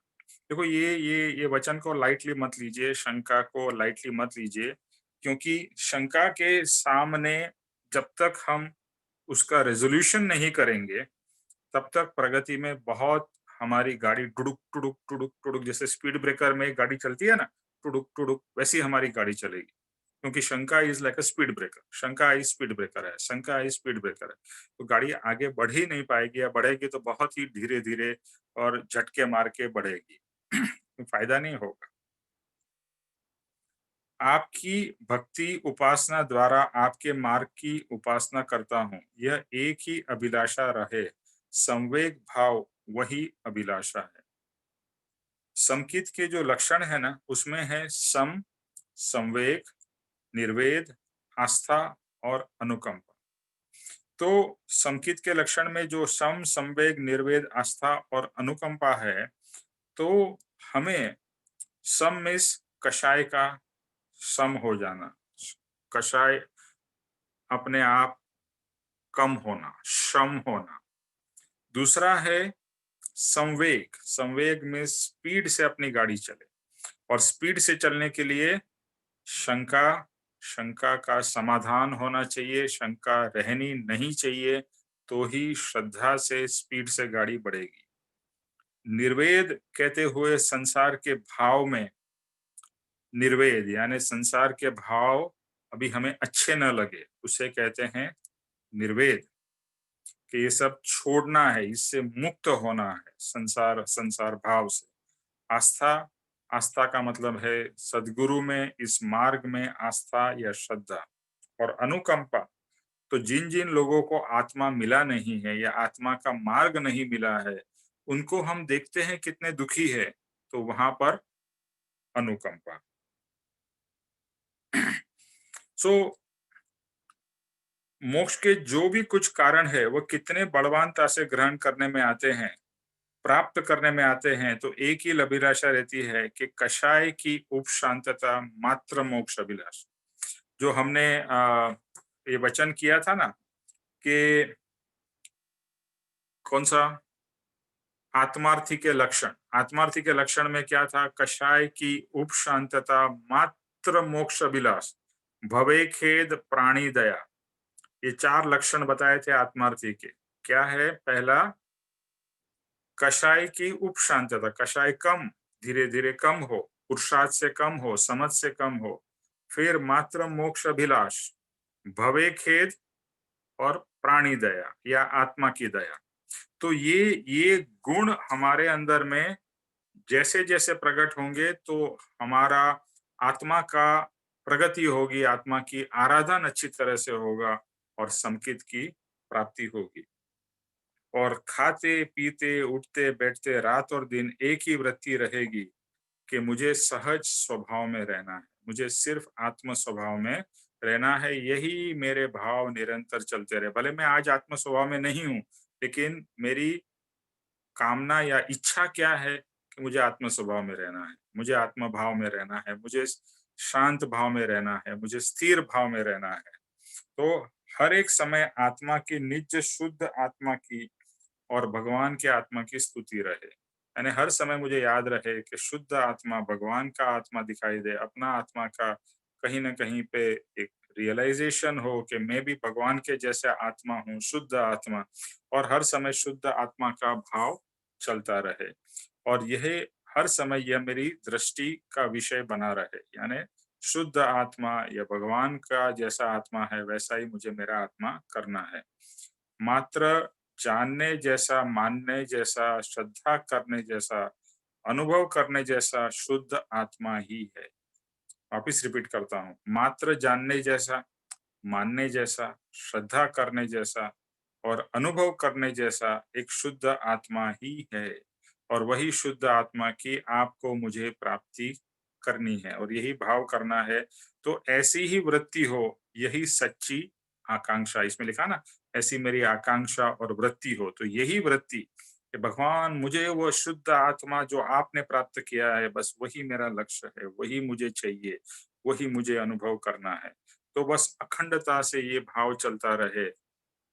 देखो, ये वचन को लाइटली मत लीजिए, शंका को लाइटली मत लीजिए, क्योंकि शंका के सामने जब तक हम उसका रेज़ोल्यूशन नहीं करेंगे, तब तक प्रगति में बहुत हमारी गाड़ी टुडुक, टुडुक, टुडुक, टुडुक जैसे स्पीड ब्रेकर में एक गाड़ी चलती है ना, टुडुक, टुडुक वैसी हमारी गाड़ी चलेगी। क्योंकि शंका is like a speed breaker, शंका इज़ स्पीड ब्रेकर है, शंका इज़ स्पीड ब्रेकर है। तो गाड़ी आगे बढ़ ही नहीं पाएगी या बढ़ेगी तो बहुत ही धीरे-धीरे और झटके मार के बढ़ेगी। फ़ायदा नहीं होगा। आपकी भक्ति उपासना द्वारा आपके मार्ग की उपासना करता हूँ। यह एक ही अभिलाषा रहे, संवेग भाव वही अभिलाषा है। समकित के जो लक्षण है ना, उसमें है सम, संवेग, निर्वेद, आस्था और अनुकंपा। तो समकित के लक्षण में जो सम, संवेग, निर्वेद, आस्था और अनुकंपा है, तो हमें सम मीन्स कषाय का सम हो जाना, कषाय अपने आप कम होना, शम होना। दूसरा है संवेग, संवेग में स्पीड से अपनी गाड़ी चले और स्पीड से चलने के लिए शंका, शंका का समाधान होना चाहिए, शंका रहनी नहीं चाहिए, तो ही श्रद्धा से स्पीड से गाड़ी बढ़ेगी। निर्वेद कहते हुए संसार के भाव में निर्वेद यानी संसार के भाव अभी हमें अच्छे न लगे, उसे कहते हैं निर्वेद, कि ये सब छोड़ना है, इससे मुक्त होना है संसार संसार भाव से। आस्था, आस्था का मतलब है सद्गुरु में, इस मार्ग में आस्था या श्रद्धा। और अनुकंपा, तो जिन जिन लोगों को आत्मा मिला नहीं है या आत्मा का मार्ग नहीं मिला है, उनको हम देखते हैं कितने दुखी है, तो वहां पर अनुकंपा। सो मोक्ष के जो भी कुछ कारण है, वो कितने बलवानता से ग्रहण करने में आते हैं, प्राप्त करने में आते हैं, तो एक ही अभिलाषा रहती है कि कषाय की उपशांतता मात्र मोक्ष अभिलाष। जो हमने ये वचन किया था ना कि कौन सा आत्मार्थी के लक्षण, आत्मार्थी के लक्षण में क्या था? कषाय की उपशांतता मात्र मोक्ष अभिलाष, भवे खेद प्राणी दया। ये 4 लक्षण बताए थे आत्मार्थी के। क्या है? पहला कषाय की उपशांतता, कषाय कम, धीरे-धीरे कम हो, पुरुषार्थ से कम हो, समझ से कम हो। फिर मात्र मोक्ष अभिलाष, भवे खेद और प्राणी दया या आत्मा की दया। तो ये गुण हमारे अंदर में जैसे-जैसे प्रकट होंगे, तो हमारा आत्मा का प्रगति होगी, आत्मा की आराधन अच्छी तरह से होगा और समकित की प्राप्ति होगी। और खाते-पीते, उठते-बैठते रात और दिन एक ही वृत्ति रहेगी कि मुझे सहज स्वभाव में रहना है, मुझे सिर्फ आत्म स्वभाव में रहना है, यही मेरे भाव निरंतर चलते रहे। भले मैं आज आत्म स्वभाव में नहीं हूँ, लेकिन मेरी कामना या इच्छा क्या है कि मुझे आत्म स्वभाव में रहना है, मुझे आत्म भाव में रहना है, मुझे शांत भाव में रहना है, मुझे स्थिर भाव में रहना है। तो हर एक समय आत्मा की निज शुद्ध आत्मा की और भगवान के आत्मा की स्तुति रहे। यानी हर समय मुझे याद रहे कि शुद्ध आत्मा, भगवान का आत्मा दिखाई दे, अपना आत्मा का कहीं न कहीं पे एक रियलाइज़ेशन हो कि मैं भी भगवान के जैसा आत्मा हूँ, शुद्ध आत्मा, और हर समय शुद्ध आत्मा का भाव चलता रहे। और यह हर समय यह मेरी दृष्टि का विषय बना रहे। यानी शुद्ध आत्मा या भगवान का जैसा आत्मा है, वैसा ही मुझे मेरा आत्मा करना है। मात्र जानने जैसा, मानने जैसा, श्रद्धा करने जैसा, अनुभव करने जैसा शुद्ध आत्मा ही है। वापिस रिपीट करता हूँ, मात्र जानने जैसा, मानने जैसा, श्रद्धा करने जैसा और अनुभव करने जैसा एक शुद्ध आत्मा ही है। और वही शुद्ध आत्मा की आपको मुझे प्राप्ति करनी है और यही भाव करना है। तो ऐसी ही वृत्ति हो, यही सच्ची आकांक्षा। इसमें लिखा ना, ऐसी मेरी आकांक्षा और वृत्ति हो। तो यही वृत्ति कि भगवान मुझे वो शुद्ध आत्मा जो आपने प्राप्त किया है, बस वही मेरा लक्ष्य है, वही मुझे चाहिए, वही मुझे अनुभव करना है। तो बस अखंडता से ये भाव चलता रहे,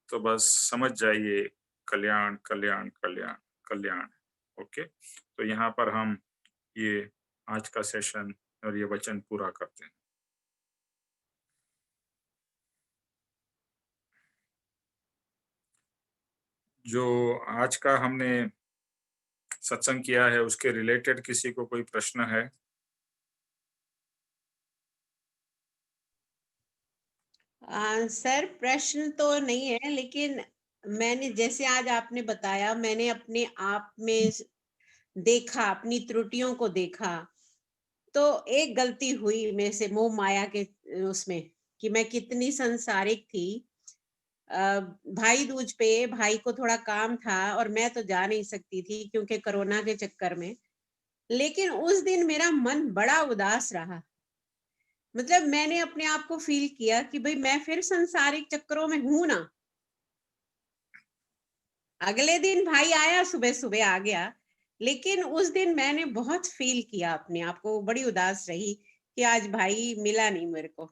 तो बस समझ जाइए कल्याण, कल्याण, कल्याण, कल्याण। ओके? तो यहाँ पर हम ये आज का सेशन और ये वचन पूरा करते हैं। जो आज का हमने सत्संग किया है उसके रिलेटेड किसी को कोई प्रश्न है? सर प्रश्न तो नहीं है, लेकिन मैंने जैसे आज आपने बताया, मैंने अपने आप में देखा, अपनी त्रुटियों को देखा, तो एक गलती हुई मेरे से मोह माया के उसमें, कि मैं कितनी संसारिक थी। भाई दूज पे भाई को थोड़ा काम था और मैं तो जा नहीं सकती थी क्योंकि कोरोना के चक्कर में। लेकिन उस दिन मेरा मन बड़ा उदास रहा। मतलब मैंने अपने आप को फील किया कि भाई मैं फिर संसारिक चक्करों में हूं ना। अगले दिन भाई आया, सुबह सुबह आ गया, लेकिन उस दिन मैंने बहुत फील किया अपने आप को, बड़ी उदास रही कि आज भाई मिला नहीं मेरे को।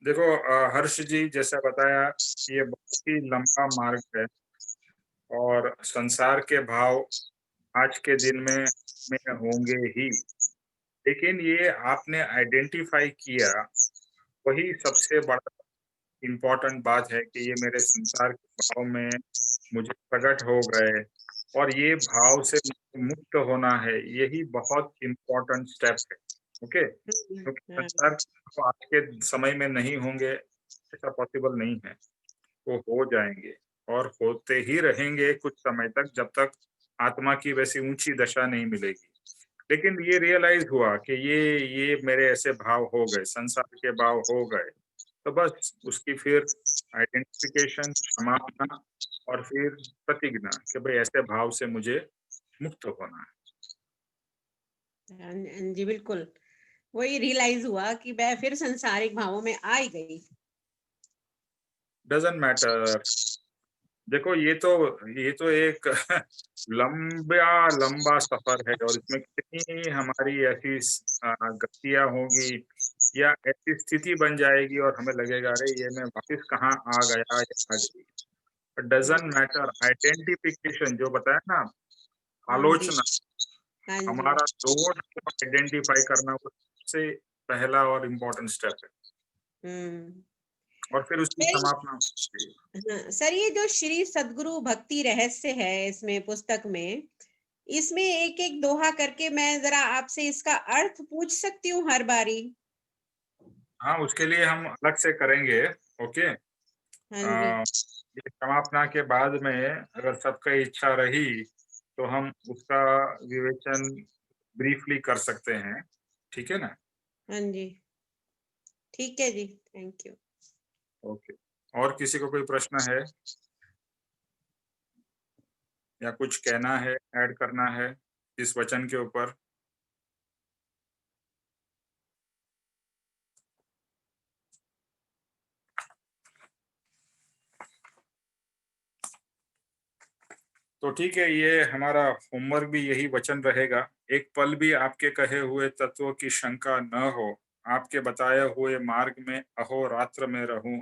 देखो हर्ष जी जैसा बताया, ये बहुत ही लंबा मार्ग है और संसार के भाव आज के दिन में होंगे ही, लेकिन ये आपने आइडेंटिफाई किया, वही सबसे बड़ा इम्पोर्टेंट बात है कि ये मेरे संसार के भाव में मुझे प्रकट हो गए और ये भाव से मुक्त होना है, यही बहुत इम्पोर्टेंट स्टेप है। ओके, क्योंकि संसार के भाव आज के समय में नहीं होंगे, ऐसा पॉसिबल नहीं है। वो हो जाएंगे और होते ही रहेंगे कुछ समय तक, जब तक आत्मा की वैसी ऊंची दशा नहीं मिलेगी। लेकिन ये रियलाइज हुआ कि ये मेरे ऐसे भाव हो गए, संसार के भाव हो गए, तो बस उसकी फिर आइडेंटिफिकेशन, क्षमापना और फिर प्रतिज्ञा कि भाई ऐसे भाव से मुझे मुक्त होना है। जी बिल्कुल, वही रियलाइज हुआ कि मैं फिर संसारिक भावों में आ ही गई। Doesn't matter. देखो ये तो एक लंबा सफर है और इसमें कितनी हमारी ऐसी गलतियां होंगी या ऐसी स्थिति बन जाएगी और हमें लगेगा अरे ये मैं वापस कहाँ आ गया या आ गई। Doesn't matter. आइडेंटिफिकेशन जो बताया ना, हाँ जी, आलोचना, हाँ जी। हमारा दोष को आइडेंटिफाई करना वो सबसे पहला और इम्पोर्टेंट स्टेप है और फिर उसकी सर, समापना होती है। हाँ, सर ये जो श्री सद्गुरु भक्ति रहस्य है इसमें पुस्तक में, इसमें एक एक दोहा करके मैं जरा आपसे इसका अर्थ पूछ सकती हूँ हर बारी? हाँ, उसके लिए हम अलग से करेंगे। ओके, हाँ जी, ये समापना के बाद में अगर सबका इच्छा रही तो हम उसका विवेचन ब्रीफली कर सकते हैं, ठीक है ना? हाँ जी, ठीक है जी, थैंक यू। ओके, और किसी को कोई प्रश्न है या कुछ कहना है, ऐड करना है इस वचन के ऊपर? तो ठीक है, ये हमारा होमवर्क भी यही वचन रहेगा। एक पल भी आपके कहे हुए तत्वों की शंका न हो, आपके बताए हुए मार्ग में अहोरात्र में रहूं,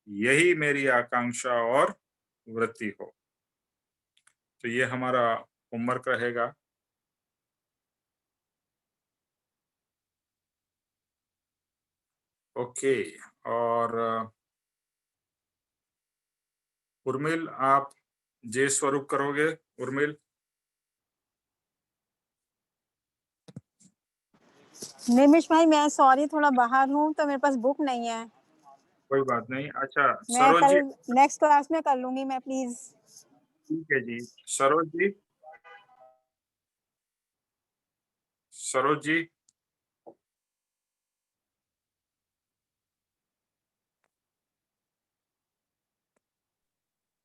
यही मेरी आकांक्षा और वृत्ति हो। तो ये हमारा होमवर्क रहेगा। ओके, और उर्मिल आप जय स्वरूप करोगे? उर्मिल, निमिष भाई मैं सॉरी थोड़ा बाहर हूँ तो मेरे पास बुक नहीं है। कोई बात नहीं। अच्छा, मैं सरोज कल जी, नेक्स्ट क्लास में कर लूंगी मैं प्लीज। ठीक है जी। सरोज जी, सरोज जी,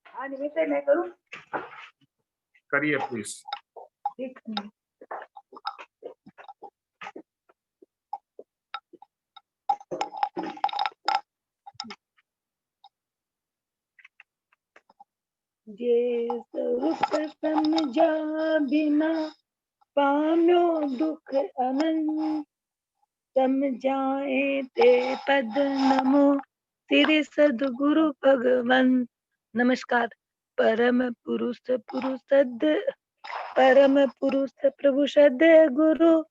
हाँ निमिष भाई, मैं करूँ? करिए प्लीज। एक मिनट। जे स्वरूप समझा बिना पाम्यो दुख अनंत, समझाए ते पद नमो श्री सद्गुरु भगवन। नमस्कार। परम पुरुष प्रभु सद गुरु,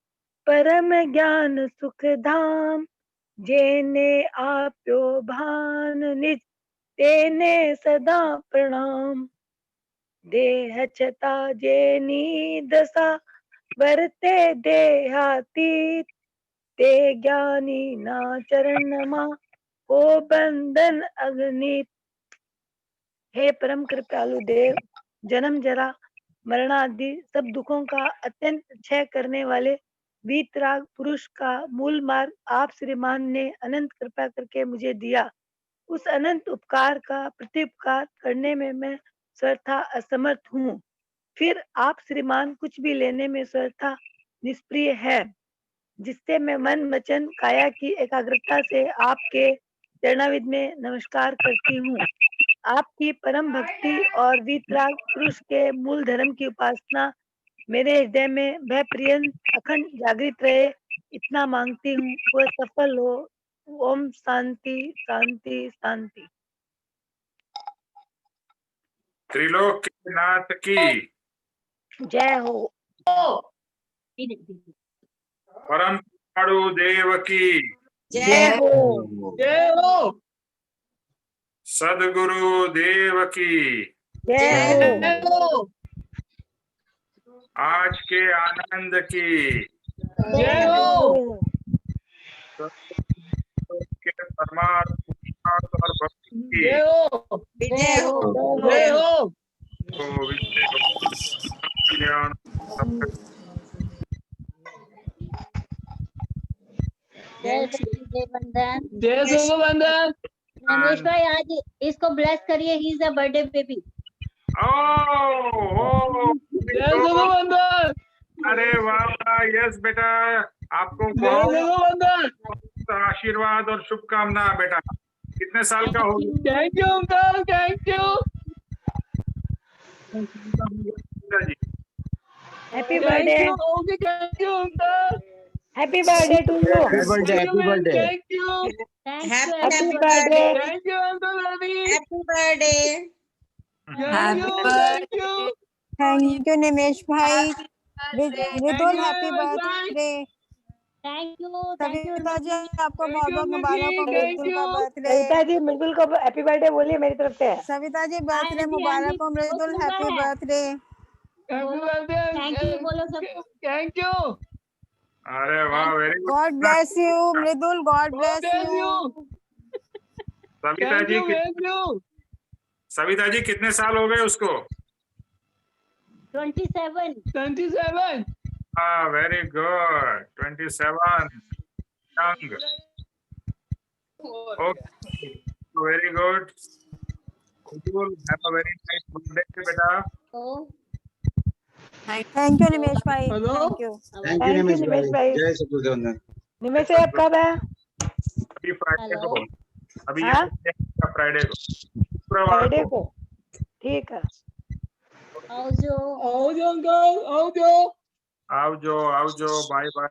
परम ज्ञान सुख धाम, जेने आप्यो भान निज तेने सदा प्रणाम। देह छता जेनी दशा वर्ते देहातीत, ते ज्ञानी ना चरण मा हो बंधन अग्नित। हे परम कृपालु देव, जन्म जरा मरण आदि सब दुखों का अत्यंत क्षय करने वाले वीतराग पुरुष का मूल मार्ग आप श्रीमान ने अनंत कृपा करके मुझे दिया। उस अनंत उपकार का प्रत्युपकार करने में मैं सर्वथा असमर्थ हूँ। फिर आप श्रीमान कुछ भी लेने में सर्वथा निष्प्रिय है, जिससे मैं मन वचन काया की एकाग्रता से आपके चरणाविद में नमस्कार करती हूँ। आपकी परम भक्ति और वीतराग पुरुष के मूल धर्म की उपासना मेरे हृदय में वह प्रियंत अखंड जागृत रहे, इतना मांगती हूँ, वह सफल हो। ओम शांति शांति शांति। त्रिलोकनाथ की जय हो। परम कृपाणु देव की जय हो। सदगुरु देव की जय हो। आज के आनंद की जय हो। के परमार्थ पुरुषार्थ और भक्ति की जय हो। जय हो। जय हो। को विजय कल्याण जय जय वंदन। जय सुखबंधन। रमेश भाई आज इसको ब्लेस करिए, he is the birthday baby. जय सुखबंधन। अरे वाह, यस बेटा, आपको जय बहुत सुखबंधन। आशीर्वाद और शुभकामना बेटा। कितने साल का हो गया thank you uncle, thank you. जी? Happy birthday. Thank you uncle. Happy birthday to you. Happy birthday. Thank you. Happy birthday. Thank you uncle Ravi. Happy birthday. Happy birthday. Thank you Nimesh भाई। Mridul happy birthday. Thank you Savita ji आपको बहुत बहुत मुबारक हो मृदुल का birthday. Savita ji मृदुल को happy birthday बोलिए मेरी तरफ से। सविता जी बर्थडे हाँ जी, मुबारक हो मृदुल, वो हैप्पी सुंदर है। Birthday. Happy birthday. Thank you बोलो सब। Thank you. अरे वाह, very good. God bless you Mridul, God bless you. Savita ji Savita ji कितने साल हो गए उसको? 27। 27। हाँ, very good, 27 young. Okay, very good. Have a very nice birthday बेटा। थैंक यू निमेश भाई। Hello. Thank you. Thank you Nimesh भाई। जय सचिदानंद। निमेश भाई आप कब है? अभी फ्राइडे हेलो। को, अभी हाँ? ये फ्राइडे को, शुक्रवार फ्राइडे को। को। ठीक है। आओ जो आओ जो अंकल, आओ जो। आओ जो, बाय बाय।